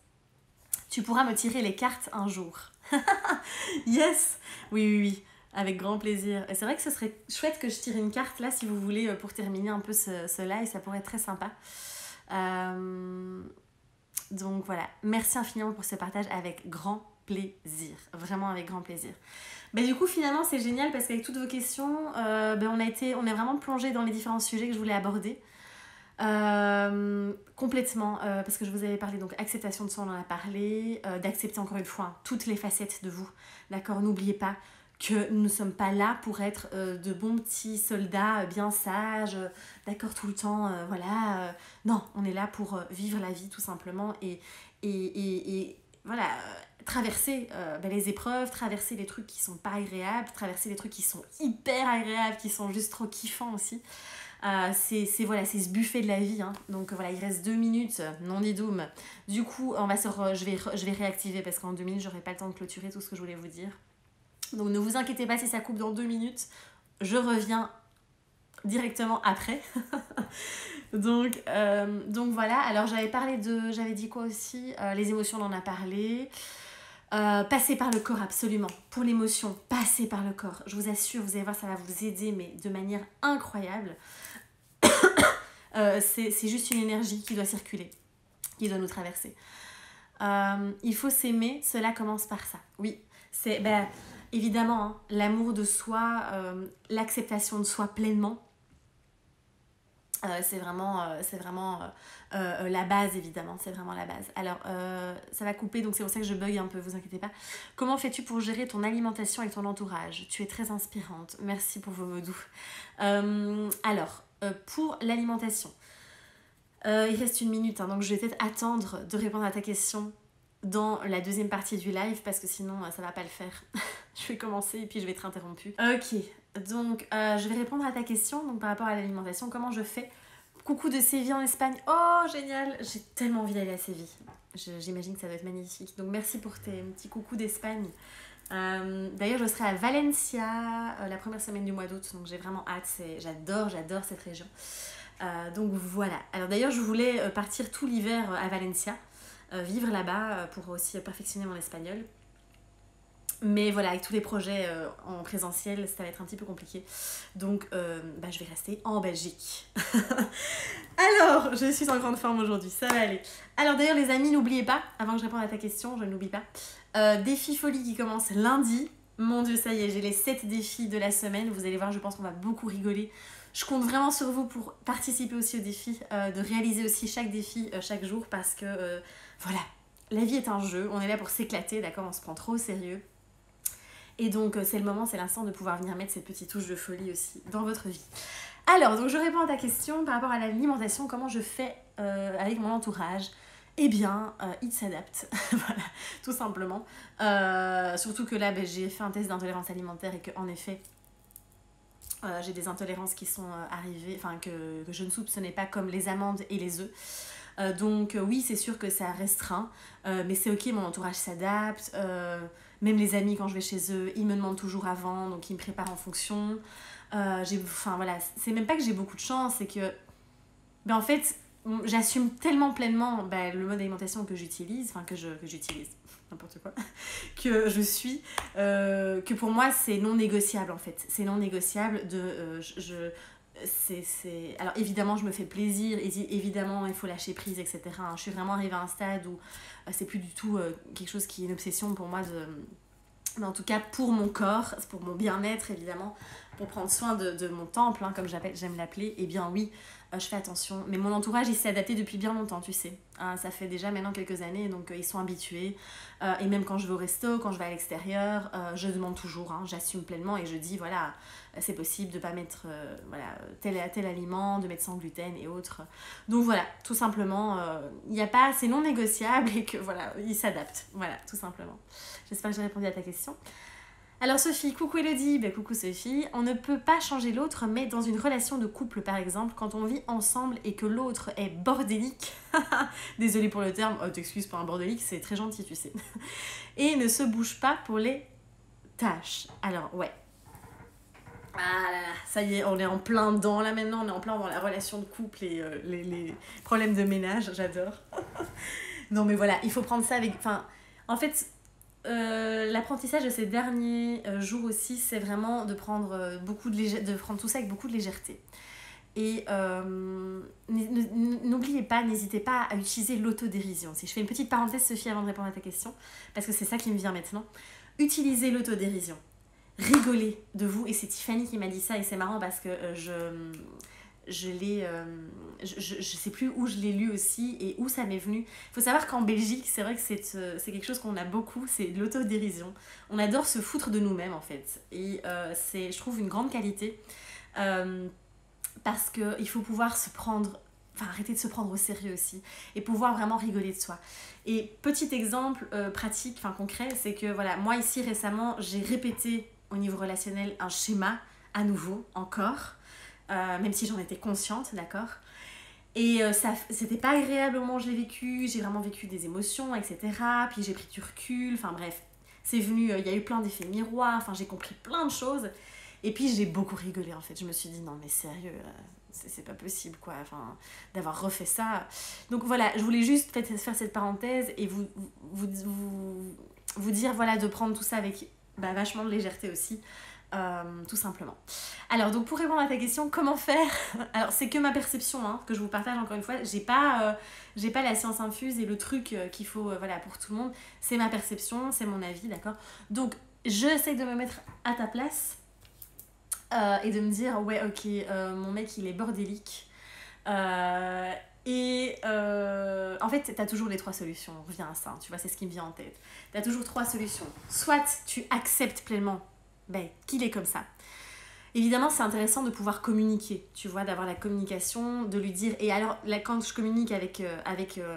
Tu pourras me tirer les cartes un jour. Yes. Oui, avec grand plaisir. Et c'est vrai que ce serait chouette que je tire une carte là, si vous voulez, pour terminer un peu ce live, ça pourrait être très sympa. Donc voilà, merci infiniment pour ce partage avec grand plaisir. Vraiment avec grand plaisir. Du coup, finalement, c'est génial parce qu'avec toutes vos questions, on est vraiment plongé dans les différents sujets que je voulais aborder. Complètement, parce que je vous avais parlé, donc acceptation de soi, on en a parlé, d'accepter encore une fois toutes les facettes de vous, d'accord? N'oubliez pas que nous ne sommes pas là pour être de bons petits soldats bien sages, d'accord, tout le temps, voilà. Non, on est là pour vivre la vie tout simplement et voilà, traverser les épreuves, traverser les trucs qui sont pas agréables, traverser les trucs qui sont hyper agréables, qui sont juste trop kiffants aussi. C'est ce buffet de la vie, hein. Donc voilà, il reste 2 minutes, non dit doom. Du coup, je vais réactiver parce qu'en 2 minutes, j'aurai pas le temps de clôturer tout ce que je voulais vous dire. Donc ne vous inquiétez pas si ça coupe dans 2 minutes, je reviens directement après. donc voilà, alors j'avais dit quoi aussi, les émotions, on en a parlé. Passez par le corps, absolument. Pour l'émotion, passez par le corps. Je vous assure, vous allez voir, ça va vous aider, mais de manière incroyable. C'est juste une énergie qui doit circuler, qui doit nous traverser. Il faut s'aimer, cela commence par ça. Oui, c'est évidemment hein, l'amour de soi, l'acceptation de soi pleinement. C'est vraiment la base, évidemment, c'est vraiment la base. Alors, ça va couper, donc c'est pour ça que je bug un peu, vous inquiétez pas. Comment fais-tu pour gérer ton alimentation avec ton entourage? Tu es très inspirante, merci pour vos mots doux. Pour l'alimentation, il reste 1 minute, hein, donc je vais peut-être attendre de répondre à ta question dans la deuxième partie du live, parce que sinon, ça va pas le faire. Je vais commencer et puis je vais être interrompue. Ok. Donc, je vais répondre à ta question donc, par rapport à l'alimentation. Comment je fais? Coucou de Séville en Espagne. Oh, génial! J'ai tellement envie d'aller à Séville. J'imagine que ça doit être magnifique. Donc, merci pour tes petits coucous d'Espagne. D'ailleurs, je serai à Valencia la première semaine du mois d'août. Donc, j'ai vraiment hâte. J'adore cette région. Donc voilà. Alors d'ailleurs, je voulais partir tout l'hiver à Valencia, vivre là-bas pour aussi perfectionner mon espagnol. Mais voilà, avec tous les projets en présentiel, ça va être un petit peu compliqué. Donc, je vais rester en Belgique. Alors, je suis en grande forme aujourd'hui, ça va aller. Alors d'ailleurs, les amis, n'oubliez pas, avant que je réponde à ta question, je n'oublie pas, défi folie qui commence lundi. Mon Dieu, ça y est, j'ai les 7 défis de la semaine. Vous allez voir, je pense qu'on va beaucoup rigoler. Je compte vraiment sur vous pour participer aussi au défi, de réaliser aussi chaque défi chaque jour parce que, voilà, la vie est un jeu, on est là pour s'éclater, d'accord, on se prend trop au sérieux. Et donc, c'est le moment, c'est l'instant de pouvoir venir mettre cette petite touche de folie aussi dans votre vie. Alors, donc je réponds à ta question par rapport à l'alimentation, comment je fais avec mon entourage. Eh bien, ils s'adaptent, voilà, tout simplement. Surtout que là, j'ai fait un test d'intolérance alimentaire et qu'en effet, j'ai des intolérances qui sont arrivées, enfin que je ne soupçonnais pas, comme les amandes et les œufs. Donc oui, c'est sûr que ça restreint, mais c'est ok, mon entourage s'adapte. Même les amis, quand je vais chez eux, ils me demandent toujours avant, donc ils me préparent en fonction. Enfin voilà, c'est même pas que j'ai beaucoup de chance, c'est que, en fait, j'assume tellement pleinement le mode d'alimentation que j'utilise, enfin que j'utilise, n'importe quoi, que je suis, que pour moi c'est non négociable en fait. C'est non négociable de... Alors évidemment je me fais plaisir, évidemment il faut lâcher prise, etc. Je suis vraiment arrivée à un stade où c'est plus du tout quelque chose qui est une obsession pour moi mais en tout cas pour mon corps, pour mon bien-être évidemment, pour prendre soin de mon temple, comme j'aime l'appeler, eh bien oui, je fais attention. Mais mon entourage, il s'est adapté depuis bien longtemps, tu sais. Ça fait déjà maintenant quelques années, donc ils sont habitués. Et même quand je vais au resto, quand je vais à l'extérieur, je demande toujours, j'assume pleinement et je dis, voilà, c'est possible de ne pas mettre tel aliment, de mettre sans gluten et autres. Donc voilà, tout simplement, il y a pas, c'est non négociable et que voilà, ils s'adaptent. Voilà, tout simplement. J'espère que j'ai répondu à ta question. Alors Sophie, coucou Elodie, coucou Sophie. On ne peut pas changer l'autre, mais dans une relation de couple par exemple, quand on vit ensemble et que l'autre est bordélique, désolée pour le terme, t'excuses pour un bordélique, c'est très gentil tu sais, et ne se bouge pas pour les tâches. Alors ouais. Ah là là, ça y est, on est en plein dedans là maintenant, on est en plein dans la relation de couple et les problèmes de ménage, j'adore. Non mais voilà, il faut prendre ça avec... Enfin, en fait... l'apprentissage de ces derniers jours aussi, c'est vraiment de prendre, de prendre tout ça avec beaucoup de légèreté. Et n'oubliez pas, n'hésitez pas à utiliser l'autodérision. Si je fais une petite parenthèse, Sophie, avant de répondre à ta question, parce que c'est ça qui me vient maintenant. Utilisez l'autodérision. Rigolez de vous. Et c'est Tiffany qui m'a dit ça, et c'est marrant parce que je sais plus où je l'ai lu aussi et où ça m'est venu. Il faut savoir qu'en Belgique, c'est vrai que c'est quelque chose qu'on a beaucoup, c'est l'autodérision. On adore se foutre de nous-mêmes en fait. Et c'est, je trouve, une grande qualité parce qu'il faut pouvoir se prendre, enfin arrêter de se prendre au sérieux aussi et pouvoir vraiment rigoler de soi. Et petit exemple pratique, enfin concret, c'est que voilà, moi ici récemment, j'ai répété au niveau relationnel un schéma à nouveau, encore. Même si j'en étais consciente, d'accord. Et c'était pas agréable au moment où je l'ai vécu, j'ai vraiment vécu des émotions, etc. Puis j'ai pris du recul, enfin bref, c'est venu, il y a eu plein d'effets miroirs, enfin j'ai compris plein de choses. Et puis j'ai beaucoup rigolé en fait, je me suis dit non mais sérieux, c'est pas possible quoi, enfin d'avoir refait ça. Donc voilà, je voulais juste faire cette parenthèse et vous dire voilà de prendre tout ça avec vachement de légèreté aussi. Tout simplement. Alors donc pour répondre à ta question, comment faire? Alors c'est que ma perception que je vous partage encore une fois, j'ai pas la science infuse et le truc qu'il faut voilà pour tout le monde, c'est ma perception, c'est mon avis, d'accord? Donc j'essaie de me mettre à ta place et de me dire ouais ok mon mec il est bordélique en fait t'as toujours les 3 solutions, on revient à ça, tu vois, c'est ce qui me vient en tête, t'as toujours 3 solutions, soit tu acceptes pleinement qu'il est comme ça. Évidemment, c'est intéressant de pouvoir communiquer, tu vois, d'avoir la communication, de lui dire... Et alors, là, quand je communique avec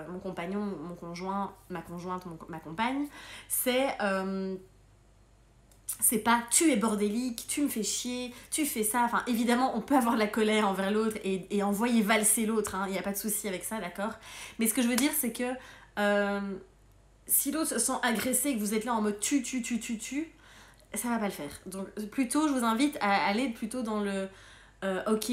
mon compagnon, mon conjoint, ma conjointe, ma compagne, c'est pas « tu es bordélique, tu me fais chier, tu fais ça ». Enfin, évidemment, on peut avoir la colère envers l'autre et envoyer valser l'autre, il n'y a pas de souci avec ça, d'accord. Mais ce que je veux dire, c'est que si l'autre se sent agressé et que vous êtes là en mode « tu », ça va pas le faire. Donc plutôt je vous invite à aller plutôt dans le Ok,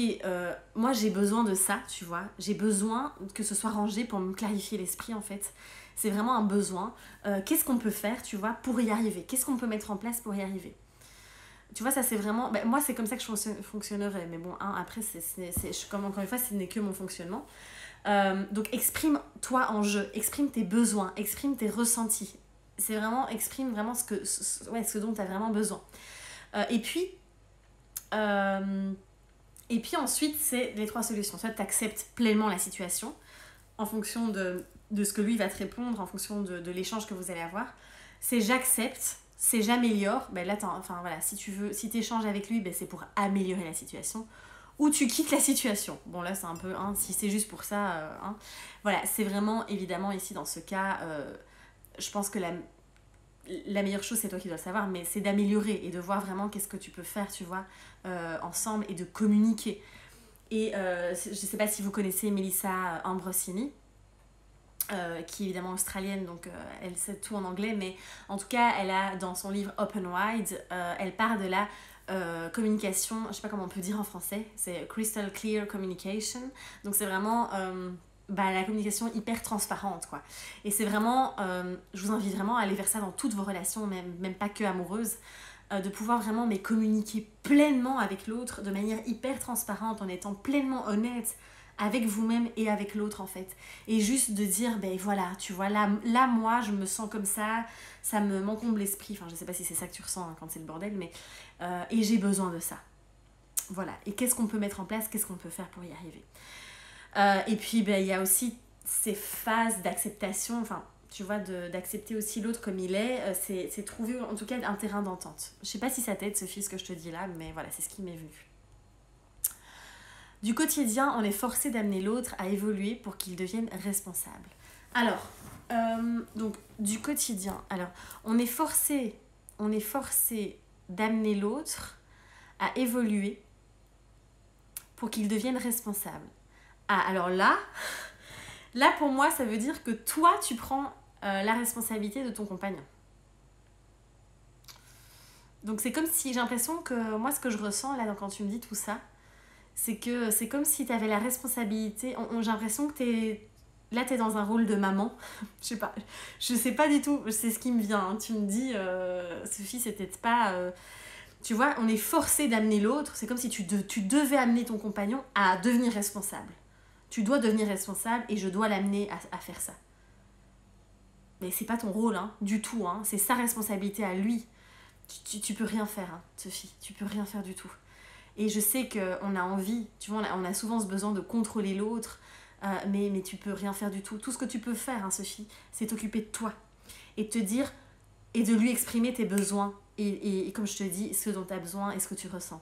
moi j'ai besoin de ça, tu vois. J'ai besoin que ce soit rangé pour me clarifier l'esprit en fait. C'est vraiment un besoin. Qu'est-ce qu'on peut faire, tu vois, pour y arriver? Qu'est-ce qu'on peut mettre en place pour y arriver? Tu vois, ça c'est vraiment... Ben, moi c'est comme ça que je fonctionnerais. Mais bon, hein, après, comme encore une fois, ce n'est que mon fonctionnement. Donc exprime-toi en jeu, exprime tes besoins, exprime tes ressentis. C'est vraiment, exprime vraiment ce dont tu as vraiment besoin. Et puis... Et puis ensuite, c'est les 3 solutions. Soit tu acceptes pleinement la situation en fonction de ce que lui va te répondre, en fonction de l'échange que vous allez avoir. C'est j'accepte, c'est j'améliore. Ben là, enfin, voilà, si tu échanges avec lui, ben, c'est pour améliorer la situation. Ou tu quittes la situation. Bon, là, c'est un peu, hein, si c'est juste pour ça. Hein. Voilà, c'est vraiment, évidemment, ici, dans ce cas, je pense que la meilleure chose, c'est toi qui dois le savoir, mais c'est d'améliorer et de voir vraiment qu'est-ce que tu peux faire, tu vois, ensemble, et de communiquer. Et je sais pas si vous connaissez Melissa Ambrosini, qui est évidemment australienne, donc elle sait tout en anglais, mais en tout cas, elle a dans son livre Open Wide, elle part de la communication, je sais pas comment on peut dire en français, c'est Crystal Clear Communication, donc c'est vraiment... la communication hyper transparente quoi. Et c'est vraiment, je vous invite vraiment à aller vers ça dans toutes vos relations, même pas que amoureuses, de pouvoir vraiment communiquer pleinement avec l'autre de manière hyper transparente, en étant pleinement honnête avec vous-même et avec l'autre en fait. Et juste de dire, ben voilà, tu vois, là moi je me sens comme ça m'encombre l'esprit, enfin je sais pas si c'est ça que tu ressens hein, quand c'est le bordel, mais et j'ai besoin de ça. Voilà, et qu'est-ce qu'on peut mettre en place, qu'est-ce qu'on peut faire pour y arriver. Et puis, il y a aussi ces phases d'acceptation, enfin, tu vois, d'accepter aussi l'autre comme il est, c'est trouver en tout cas un terrain d'entente. Je sais pas si ça t'aide, Sophie, ce que je te dis là, mais voilà, c'est ce qui m'est venu. Du quotidien, on est forcé d'amener l'autre à évoluer pour qu'il devienne responsable. Alors, donc, du quotidien, alors, on est forcé d'amener l'autre à évoluer pour qu'il devienne responsable. Ah, alors là pour moi, ça veut dire que toi, tu prends la responsabilité de ton compagnon. Donc c'est comme si, j'ai l'impression que moi, ce que je ressens là, quand tu me dis tout ça, c'est que c'est comme si tu avais la responsabilité, j'ai l'impression que t'es dans un rôle de maman. Je sais pas du tout, c'est ce qui me vient. Hein. Tu me dis, Sophie, c'était pas... tu vois, on est forcé d'amener l'autre, c'est comme si tu devais amener ton compagnon à devenir responsable. Tu dois devenir responsable et je dois l'amener à faire ça. Mais c'est pas ton rôle, hein, du tout. Hein. C'est sa responsabilité à lui. Tu peux rien faire, hein, Sophie. Tu peux rien faire du tout. Et je sais qu'on a envie, tu vois, on a souvent ce besoin de contrôler l'autre, mais tu peux rien faire du tout. Tout ce que tu peux faire, hein, Sophie, c'est t'occuper de toi. Et te dire, et de lui exprimer tes besoins. Et comme je te dis, ce dont tu as besoin et ce que tu ressens.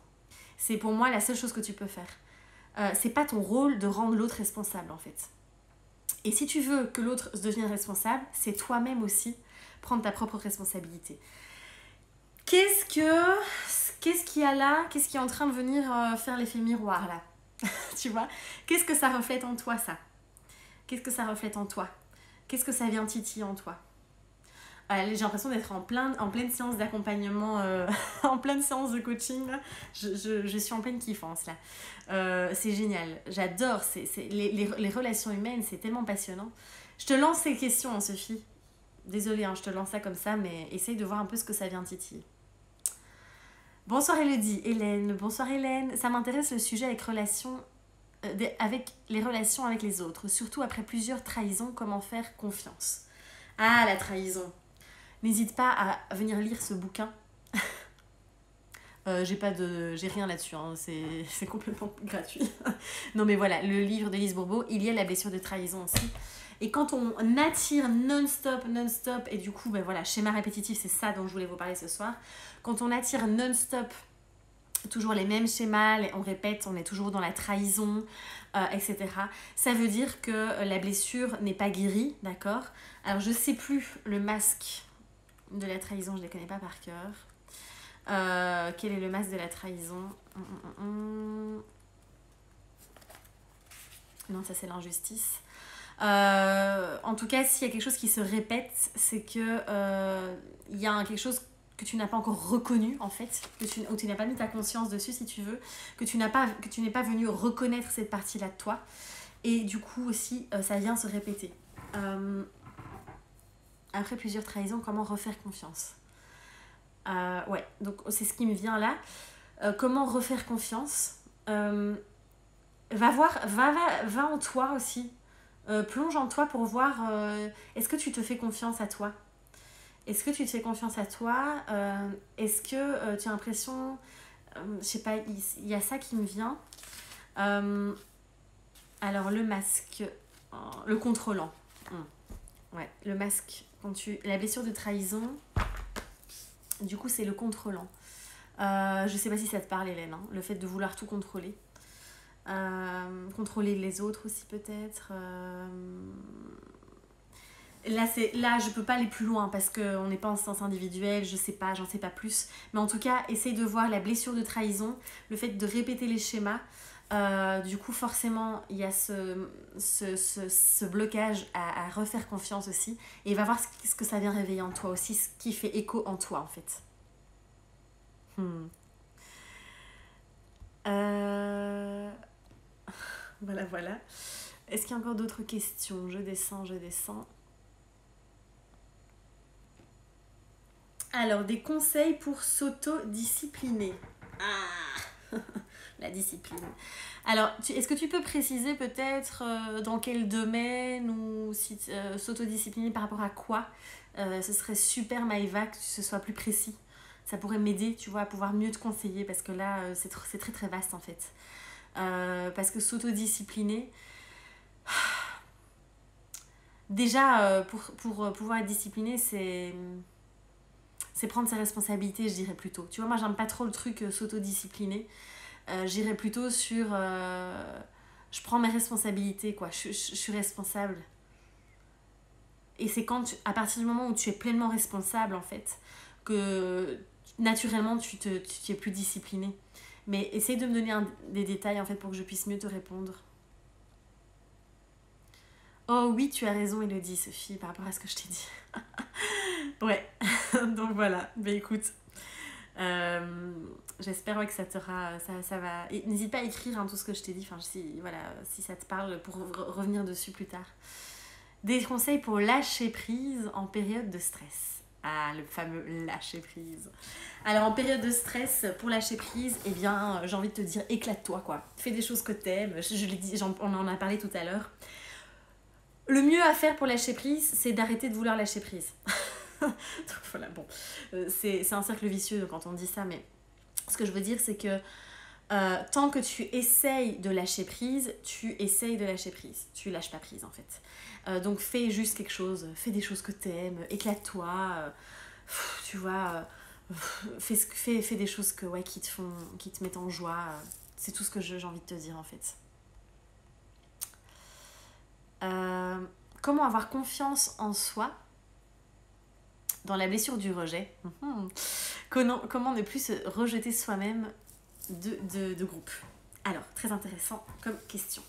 C'est pour moi la seule chose que tu peux faire. C'est pas ton rôle de rendre l'autre responsable en fait. Et si tu veux que l'autre devienne responsable, c'est toi-même aussi prendre ta propre responsabilité. Qu'est-ce qu'il y a là? Qu'est-ce qui est en train de venir faire l'effet miroir là? Tu vois? Qu'est-ce que ça reflète en toi ça? Qu'est-ce que ça reflète en toi? Qu'est-ce que ça vient titiller en toi? J'ai l'impression d'être en pleine séance d'accompagnement, en pleine séance de coaching. Là. Je suis en pleine kiffance là. C'est génial. J'adore. Les relations humaines, c'est tellement passionnant. Je te lance ces questions, hein, Sophie. Désolée, hein, je te lance ça comme ça, mais essaye de voir un peu ce que ça vient titiller. Bonsoir Elodie. Hélène. Bonsoir Hélène. Ça m'intéresse le sujet avec les relations avec les autres, surtout après plusieurs trahisons, comment faire confiance. Ah, la trahison. N'hésite pas à venir lire ce bouquin. J'ai rien là-dessus, hein. C'est complètement gratuit. Non mais voilà, le livre d'Élise Bourbeau, il y a la blessure de trahison aussi. Et quand on attire non-stop, et du coup, voilà, schéma répétitif, c'est ça dont je voulais vous parler ce soir. Quand on attire non-stop toujours les mêmes schémas, on répète, on est toujours dans la trahison, etc. Ça veut dire que la blessure n'est pas guérie, d'accord? Alors je sais plus le masque de la trahison, je ne les connais pas par cœur. Quel est le masque de la trahison? Non, ça c'est l'injustice. En tout cas, s'il y a quelque chose qui se répète, c'est que il y a quelque chose que tu n'as pas encore reconnu en fait, ou tu n'as pas mis ta conscience dessus si tu veux, que tu n'es pas venu reconnaître cette partie-là de toi. Et du coup aussi, ça vient se répéter. Après plusieurs trahisons, comment refaire confiance? Ouais, donc c'est ce qui me vient là. Comment refaire confiance? Va en toi aussi. Plonge en toi pour voir est-ce que tu te fais confiance à toi? Est-ce que tu te fais confiance à toi? Est-ce que tu as l'impression... je sais pas, il y a ça qui me vient. Alors le masque, le contrôlant. Ouais, le masque. La blessure de trahison, du coup c'est le contrôlant. Je sais pas si ça te parle Hélène, hein, le fait de vouloir tout contrôler. Contrôler les autres aussi peut-être. Là je peux pas aller plus loin parce qu'on n'est pas en sens individuel, je sais pas, j'en sais pas plus. Mais en tout cas, essaye de voir la blessure de trahison, le fait de répéter les schémas. Du coup forcément il y a ce blocage à refaire confiance aussi. Et va voir ce que ça vient réveiller en toi aussi, ce qui fait écho en toi en fait. Voilà. Est-ce qu'il y a encore d'autres questions? Je descends. Alors, des conseils pour s'auto-discipliner. La discipline. Alors, est-ce que tu peux préciser peut-être dans quel domaine ou si s'auto-discipliner par rapport à quoi? Ce serait super Maëva que ce soit plus précis. Ça pourrait m'aider, tu vois, à pouvoir mieux te conseiller parce que là, c'est très très vaste en fait. Parce que s'auto-discipliner... Déjà, pour pouvoir être discipliné, c'est prendre ses responsabilités, je dirais plutôt. Tu vois, moi, j'aime pas trop le truc s'auto-discipliner. J'irais plutôt sur... je prends mes responsabilités, quoi. Je suis responsable. Et c'est à partir du moment où tu es pleinement responsable, en fait, que naturellement, tu es plus discipliné. Mais essaye de me donner des détails, en fait, pour que je puisse mieux te répondre. Oh oui, tu as raison, Elodie, Sophie, par rapport à ce que je t'ai dit. Ouais, donc voilà. Ben écoute, j'espère que ça va... N'hésite pas à écrire tout ce que je t'ai dit, si ça te parle, pour revenir dessus plus tard. Des conseils pour lâcher prise en période de stress. Ah, le fameux lâcher prise. Alors, en période de stress, pour lâcher prise, eh bien, j'ai envie de te dire, éclate-toi, quoi. Fais des choses que t'aimes. Je l'ai dit, on en a parlé tout à l'heure. Le mieux à faire pour lâcher prise, c'est d'arrêter de vouloir lâcher prise. Donc voilà, bon. C'est un cercle vicieux quand on dit ça, mais ce que je veux dire, c'est que tant que tu essayes de lâcher prise, tu essayes de lâcher prise. Tu lâches pas prise, en fait. Donc fais juste quelque chose, fais des choses que t'aimes, éclate-toi, tu vois, fais des choses qui te mettent en joie. C'est tout ce que j'ai envie de te dire, en fait. Comment avoir confiance en soi dans la blessure du rejet? Comment ne plus se rejeter soi-même de groupe? Alors, très intéressant comme question.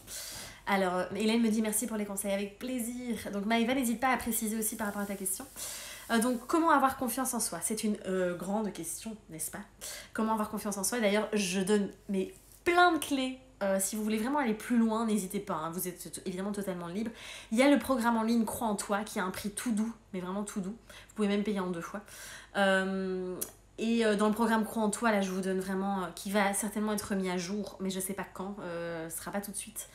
Alors, Hélène me dit merci pour les conseils, avec plaisir. Donc Maëva, n'hésite pas à préciser aussi par rapport à ta question. Donc, comment avoir confiance en soi? C'est une grande question, n'est-ce pas? Comment avoir confiance en soi? D'ailleurs, je donne plein de clés. Si vous voulez vraiment aller plus loin, n'hésitez pas, hein, vous êtes évidemment totalement libre. Il y a le programme en ligne Crois en toi qui a un prix tout doux, mais vraiment tout doux. Vous pouvez même payer en 2 fois. Et dans le programme Crois en toi, là je vous donne vraiment, qui va certainement être remis à jour, mais je sais pas quand, ce sera pas tout de suite.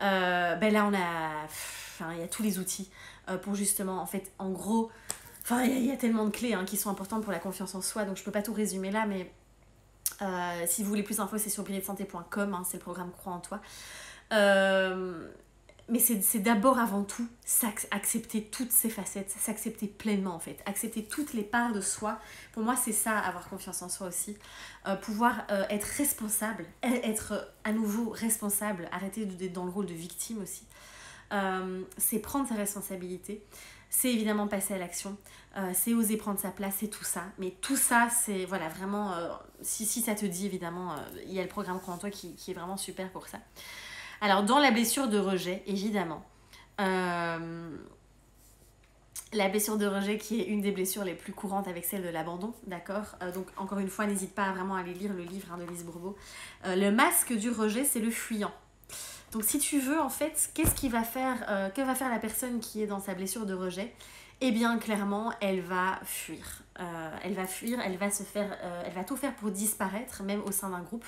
Là il y a tous les outils pour justement, en fait, en gros, il y a tellement de clés qui sont importantes pour la confiance en soi, donc je peux pas tout résumer là, mais si vous voulez plus d'infos, c'est sur biretdesanté.com, c'est le programme Crois en toi. Mais c'est d'abord avant tout accepter toutes ces facettes, s'accepter pleinement en fait, accepter toutes les parts de soi. Pour moi, c'est ça, avoir confiance en soi aussi. Pouvoir être responsable, être à nouveau responsable, arrêter d'être dans le rôle de victime aussi. C'est prendre sa responsabilité. C'est évidemment passer à l'action, c'est oser prendre sa place, c'est tout ça. Mais tout ça, c'est voilà, vraiment, si ça te dit, évidemment, il y a le programme Crois en toi qui est vraiment super pour ça. Alors, dans la blessure de rejet, évidemment, La blessure de rejet qui est une des blessures les plus courantes avec celle de l'abandon, d'accord. Donc encore une fois, n'hésite pas à vraiment aller lire le livre de Lise Bourbeau. Le masque du rejet, c'est le fuyant. Donc si tu veux, en fait, qu'est-ce qui va faire, que va faire la personne qui est dans sa blessure de rejet? Eh bien, clairement, elle va fuir. Elle va fuir, elle va tout faire pour disparaître, même au sein d'un groupe.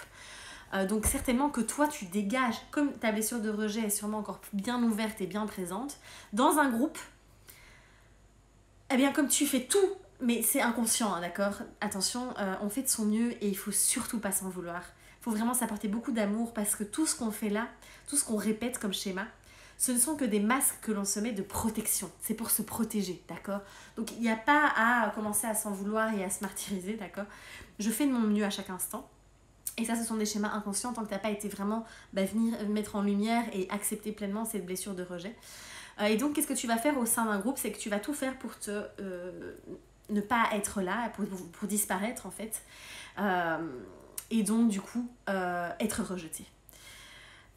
Donc certainement que toi, tu dégages, comme ta blessure de rejet est sûrement encore bien ouverte et bien présente, dans un groupe, eh bien, comme tu fais tout, mais c'est inconscient, hein, d'accord? Attention, on fait de son mieux et il faut surtout pas s'en vouloir. Il faut vraiment s'apporter beaucoup d'amour parce que tout ce qu'on fait là, tout ce qu'on répète comme schéma, ce ne sont que des masques que l'on se met de protection. C'est pour se protéger, d'accord? Donc il n'y a pas à commencer à s'en vouloir et à se martyriser, d'accord? Je fais de mon mieux à chaque instant. Et ça, ce sont des schémas inconscients tant que tu n'as pas été vraiment venir mettre en lumière et accepter pleinement cette blessure de rejet. Et donc, qu'est-ce que tu vas faire au sein d'un groupe? C'est que tu vas tout faire pour ne pas être là, pour disparaître en fait. Et donc, du coup, être rejeté.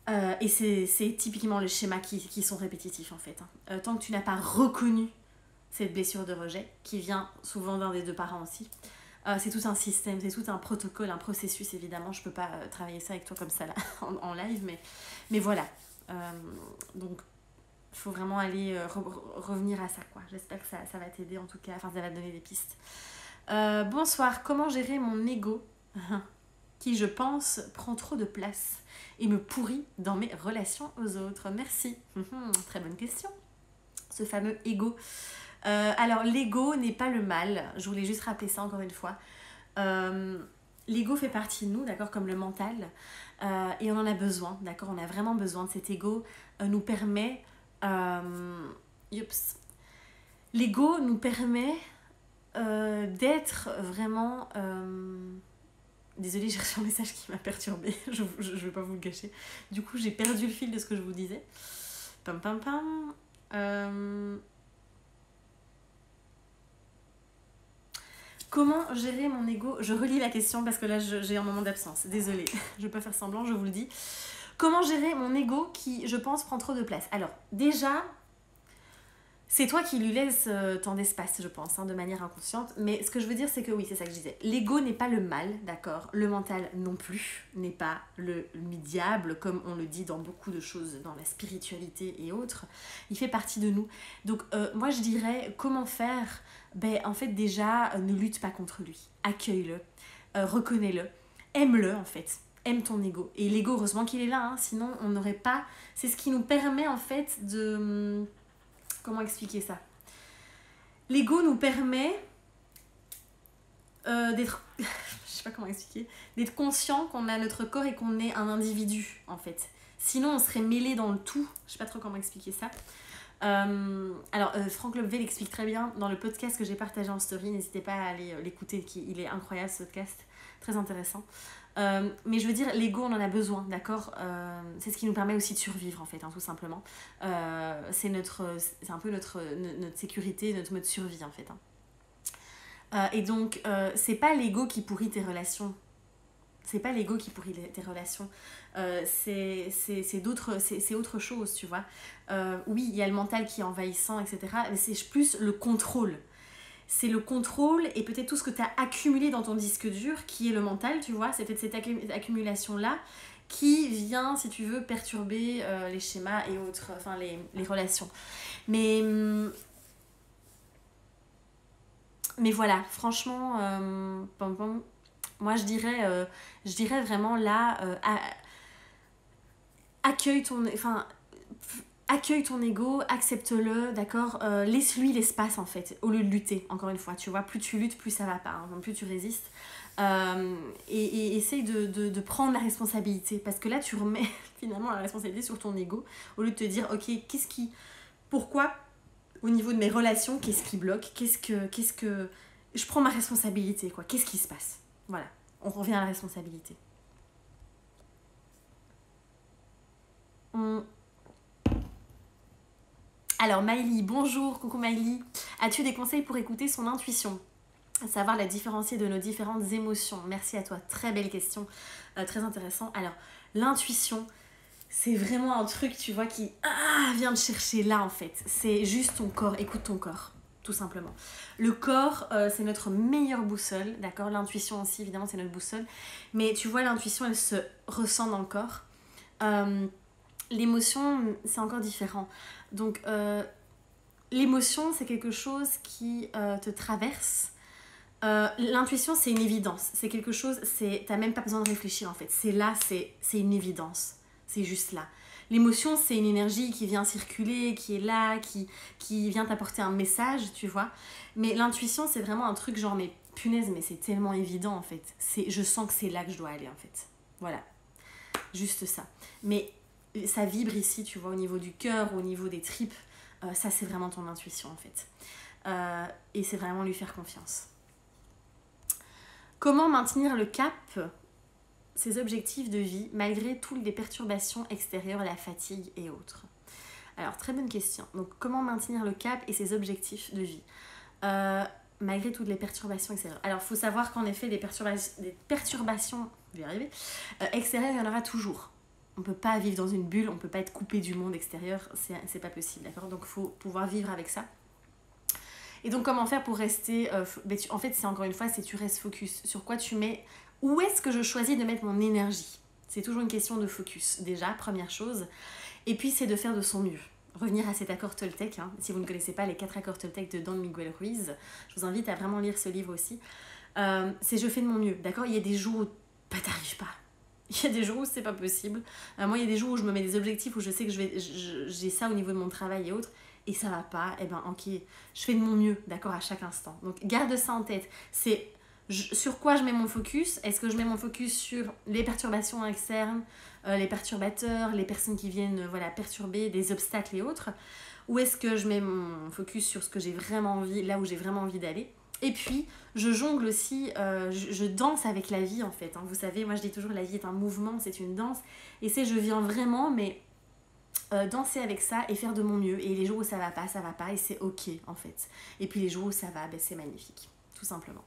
Et c'est typiquement le schéma qui sont répétitifs en fait. Tant que tu n'as pas reconnu cette blessure de rejet, qui vient souvent d'un des deux parents aussi, c'est tout un système, c'est tout un protocole, un processus évidemment. Je peux pas travailler ça avec toi comme ça là, en live, mais voilà. Donc, il faut vraiment aller revenir à ça, quoi. J'espère que ça va t'aider en tout cas, enfin ça va te donner des pistes. Bonsoir, comment gérer mon ego qui, je pense, prend trop de place et me pourrit dans mes relations aux autres? Merci. Très bonne question. Ce fameux ego. Alors, l'ego n'est pas le mal. Je voulais juste rappeler ça encore une fois. L'ego fait partie de nous, d'accord, comme le mental. Et on en a besoin, d'accord. On a vraiment besoin de cet ego. Nous permet... L'ego nous permet d'être vraiment... Désolée, j'ai reçu un message qui m'a perturbée. Je vais pas vous le cacher. Du coup, j'ai perdu le fil de ce que je vous disais. Comment gérer mon ego? Je relis la question parce que là, j'ai un moment d'absence. Désolée, je vais pas faire semblant, je vous le dis. Comment gérer mon ego qui, je pense, prend trop de place? Alors, déjà, c'est toi qui lui laisses tant d'espace, je pense, de manière inconsciente. Mais ce que je veux dire, c'est que oui, c'est ça que je disais. L'ego n'est pas le mal, d'accord? Le mental non plus n'est pas le diable, comme on le dit dans beaucoup de choses, dans la spiritualité et autres. Il fait partie de nous. Donc, moi, je dirais, comment faire? En fait, déjà, ne lutte pas contre lui. Accueille-le, reconnais-le, aime-le, en fait. Aime ton ego. Et l'ego, heureusement qu'il est là, sinon on n'aurait pas... C'est ce qui nous permet, en fait, de... Comment expliquer ça? L'ego nous permet d'être... je sais pas comment expliquer. D'être conscient qu'on a notre corps et qu'on est un individu, en fait. Sinon, on serait mêlé dans le tout. Je sais pas trop comment expliquer ça. Alors, Franck Lebvé l'explique très bien dans le podcast que j'ai partagé en story. N'hésitez pas à aller l'écouter. Il est incroyable, ce podcast. Très intéressant. Mais je veux dire, l'ego, on en a besoin, d'accord? C'est ce qui nous permet aussi de survivre, en fait, tout simplement. C'est un peu notre sécurité, notre mode survie, en fait. Et donc, c'est pas l'ego qui pourrit tes relations. C'est pas l'ego qui pourrit tes relations. C'est autre chose, tu vois. Oui, il y a le mental qui est envahissant, etc. Mais c'est plus le contrôle. C'est le contrôle et peut-être tout ce que tu as accumulé dans ton disque dur, qui est le mental, tu vois. C'est peut-être cette accumulation-là qui vient, si tu veux, perturber les schémas et autres, enfin les relations. Mais voilà, franchement, moi je dirais vraiment là, accueille ton ego, accepte-le, d'accord, laisse-lui l'espace en fait, au lieu de lutter, encore une fois, tu vois, plus tu luttes, plus ça va pas, plus tu résistes, et essaye de prendre la responsabilité, parce que là tu remets finalement la responsabilité sur ton ego, au lieu de te dire, ok, pourquoi, au niveau de mes relations, qu'est-ce qui bloque, qu'est-ce que, je prends ma responsabilité, quoi, qu'est-ce qui se passe, voilà, on revient à la responsabilité. Alors Maïli, bonjour, coucou Maïli. As-tu des conseils pour écouter son intuition? Savoir la différencier de nos différentes émotions. Merci à toi, très belle question, très intéressant. Alors, l'intuition, c'est vraiment un truc, tu vois, qui vient te chercher là en fait. C'est juste ton corps, écoute ton corps. tout simplement. Le corps, c'est notre meilleure boussole, d'accord? L'intuition aussi, évidemment, c'est notre boussole. Mais tu vois, l'intuition, elle se ressent dans le corps. L'émotion, c'est encore différent. Donc, l'émotion, c'est quelque chose qui te traverse. L'intuition, c'est une évidence. C'est quelque chose, t'as même pas besoin de réfléchir en fait. C'est là, c'est une évidence. C'est juste là. L'émotion, c'est une énergie qui vient circuler, qui est là, qui vient t'apporter un message, tu vois. Mais l'intuition, c'est vraiment un truc genre, mais punaise, mais c'est tellement évident en fait. Je sens que c'est là que je dois aller en fait. Voilà. Juste ça. Mais ça vibre ici, tu vois, au niveau du cœur, au niveau des tripes. Ça, c'est vraiment ton intuition en fait. Et c'est vraiment lui faire confiance. Comment maintenir le cap, ses objectifs de vie, malgré toutes les perturbations extérieures, la fatigue et autres? Alors, très bonne question. Donc, comment maintenir le cap et ses objectifs de vie malgré toutes les perturbations extérieures? Alors, il faut savoir qu'en effet, des perturbations je vais y arriver, extérieures, il y en aura toujours. On ne peut pas vivre dans une bulle, on ne peut pas être coupé du monde extérieur, c'est pas possible, d'accord? Donc, il faut pouvoir vivre avec ça. Et donc, comment faire pour rester... en fait, c'est encore une fois, c'est tu restes focus. Sur quoi tu mets... Où est-ce que je choisis de mettre mon énergie? C'est toujours une question de focus, déjà, première chose. Et puis, c'est de faire de son mieux. Revenir à cet accord Toltec, hein. Si vous ne connaissez pas les 4 accords Toltec de Don Miguel Ruiz, je vous invite à vraiment lire ce livre aussi. C'est je fais de mon mieux, d'accord? Il y a des jours où t'arrives pas. Il y a des jours où c'est pas possible. Moi, il y a des jours où je me mets des objectifs, où je sais que j'ai ça au niveau de mon travail et autres, et ça va pas, et ben ok, je fais de mon mieux, d'accord, à chaque instant. Donc garde ça en tête. C'est sur quoi je mets mon focus? Est-ce que je mets mon focus sur les perturbations externes, les perturbateurs, les personnes qui viennent perturber, des obstacles et autres? Ou est-ce que je mets mon focus sur ce que j'ai vraiment envie, là où j'ai vraiment envie d'aller? Et puis, je jongle aussi, je danse avec la vie en fait. Hein. Vous savez, moi je dis toujours la vie est un mouvement, c'est une danse. Et je viens vraiment, mais danser avec ça et faire de mon mieux. Et les jours où ça va pas, et c'est ok en fait. Et puis les jours où ça va, c'est magnifique, tout simplement.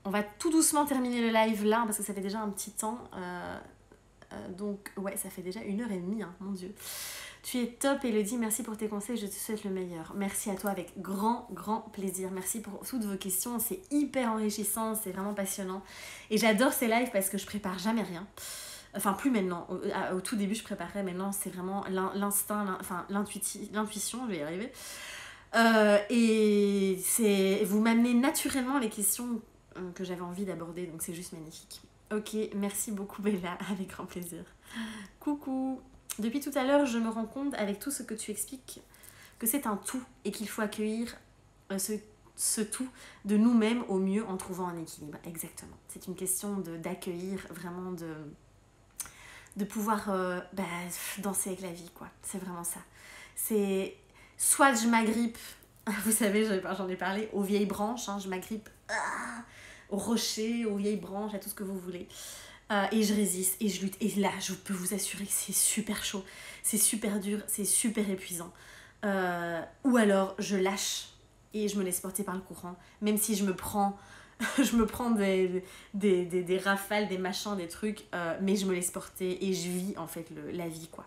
On va tout doucement terminer le live là, parce que ça fait déjà un petit temps. Donc, ouais, ça fait déjà 1h30, hein, mon Dieu. Tu es top, Elodie, merci pour tes conseils, je te souhaite le meilleur. Merci à toi, avec grand, grand plaisir. Merci pour toutes vos questions, c'est hyper enrichissant, c'est vraiment passionnant. Et j'adore ces lives parce que je prépare jamais rien. Enfin, plus maintenant. Au tout début, je préparais, maintenant, c'est vraiment l'instinct, l'intuition, je vais y arriver. Et vous m'amenez naturellement les questions que j'avais envie d'aborder, donc c'est juste magnifique. Ok, merci beaucoup Bella, avec grand plaisir. Coucou. Depuis tout à l'heure, je me rends compte avec tout ce que tu expliques que c'est un tout et qu'il faut accueillir ce tout de nous-mêmes au mieux en trouvant un équilibre. Exactement. C'est une question d'accueillir, vraiment de pouvoir danser avec la vie, quoi. C'est vraiment ça. C'est soit je m'agrippe, vous savez, j'en ai parlé, aux vieilles branches, hein, je m'agrippe aux rochers, aux vieilles branches, à tout ce que vous voulez. Et je résiste et je lutte. Et là, je peux vous assurer que c'est super chaud, c'est super dur, c'est super épuisant. Ou alors, je lâche et je me laisse porter par le courant, même si je me prends des rafales, des machins, des trucs, mais je me laisse porter et je vis en fait la vie, quoi.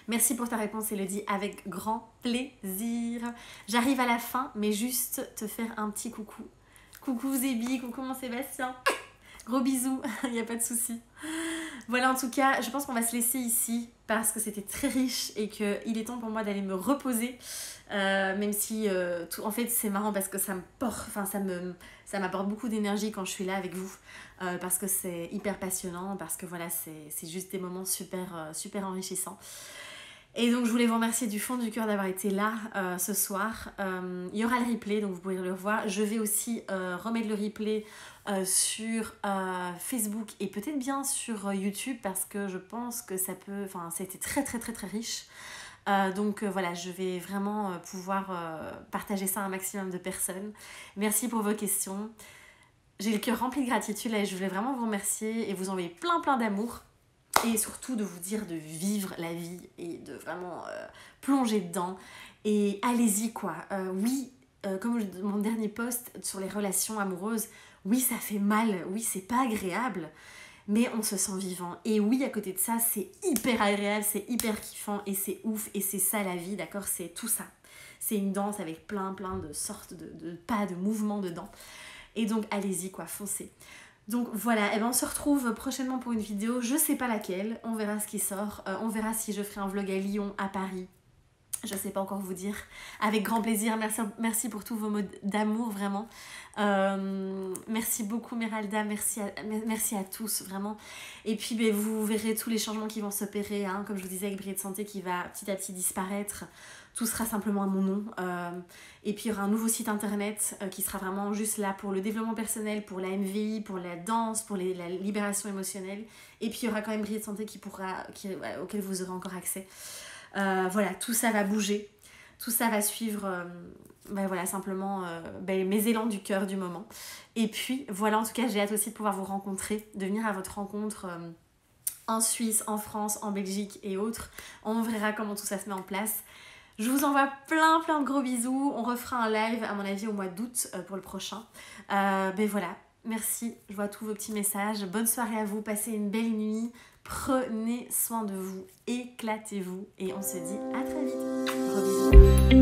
Merci pour ta réponse, Elodie, avec grand plaisir. J'arrive à la fin, mais juste te faire un petit coucou. Coucou Zébi, coucou mon Sébastien. Gros bisous, il n'y a pas de souci. Voilà, en tout cas, je pense qu'on va se laisser ici parce que c'était très riche et qu'il est temps pour moi d'aller me reposer. Même si, en fait, c'est marrant parce que ça m'apporte beaucoup d'énergie quand je suis là avec vous. Parce que c'est hyper passionnant, parce que voilà, c'est juste des moments super enrichissants. Et donc je voulais vous remercier du fond du cœur d'avoir été là ce soir. Il y aura le replay, donc vous pourrez le revoir. Je vais aussi remettre le replay sur Facebook et peut-être bien sur YouTube parce que je pense que ça a été très riche. Donc voilà, je vais vraiment pouvoir partager ça à un maximum de personnes. Merci pour vos questions. J'ai le cœur rempli de gratitude là, et je voulais vraiment vous remercier et vous envoyer plein d'amour. Et surtout de vous dire de vivre la vie et de vraiment plonger dedans. Et allez-y quoi. Oui, comme mon dernier post sur les relations amoureuses, oui ça fait mal, oui c'est pas agréable. mais on se sent vivant. Et oui, à côté de ça, c'est hyper agréable, c'est hyper kiffant et c'est ouf et c'est ça la vie, d'accord? C'est tout ça. C'est une danse avec plein de sortes de pas, de mouvements dedans. Et donc allez-y quoi, foncez. Donc voilà, et ben on se retrouve prochainement pour une vidéo, je sais pas laquelle, on verra ce qui sort, on verra si je ferai un vlog à Lyon, à Paris. Je sais pas encore vous dire. Avec grand plaisir. Merci pour tous vos mots d'amour, vraiment. Merci beaucoup, Méralda. Merci à tous, vraiment. Et puis, ben, vous verrez tous les changements qui vont s'opérer. Hein, comme je vous disais, avec Brie de Santé qui va petit à petit disparaître. Tout sera simplement à mon nom. Et puis, il y aura un nouveau site internet qui sera vraiment juste là pour le développement personnel, pour la MVI, pour la danse, pour la libération émotionnelle. Et puis, il y aura quand même Brie de Santé auquel vous aurez encore accès. Voilà, tout ça va bouger, tout ça va suivre voilà, simplement mes élans du cœur du moment. Et puis voilà, en tout cas j'ai hâte aussi de pouvoir vous rencontrer, de venir à votre rencontre en Suisse, en France, en Belgique et autres. On verra comment tout ça se met en place. Je vous envoie plein de gros bisous. On refera un live à mon avis au mois d'août pour le prochain. Voilà, merci, je vois tous vos petits messages. Bonne soirée à vous, passez une belle nuit. Prenez soin de vous, éclatez-vous et on se dit à très vite. Gros bisous.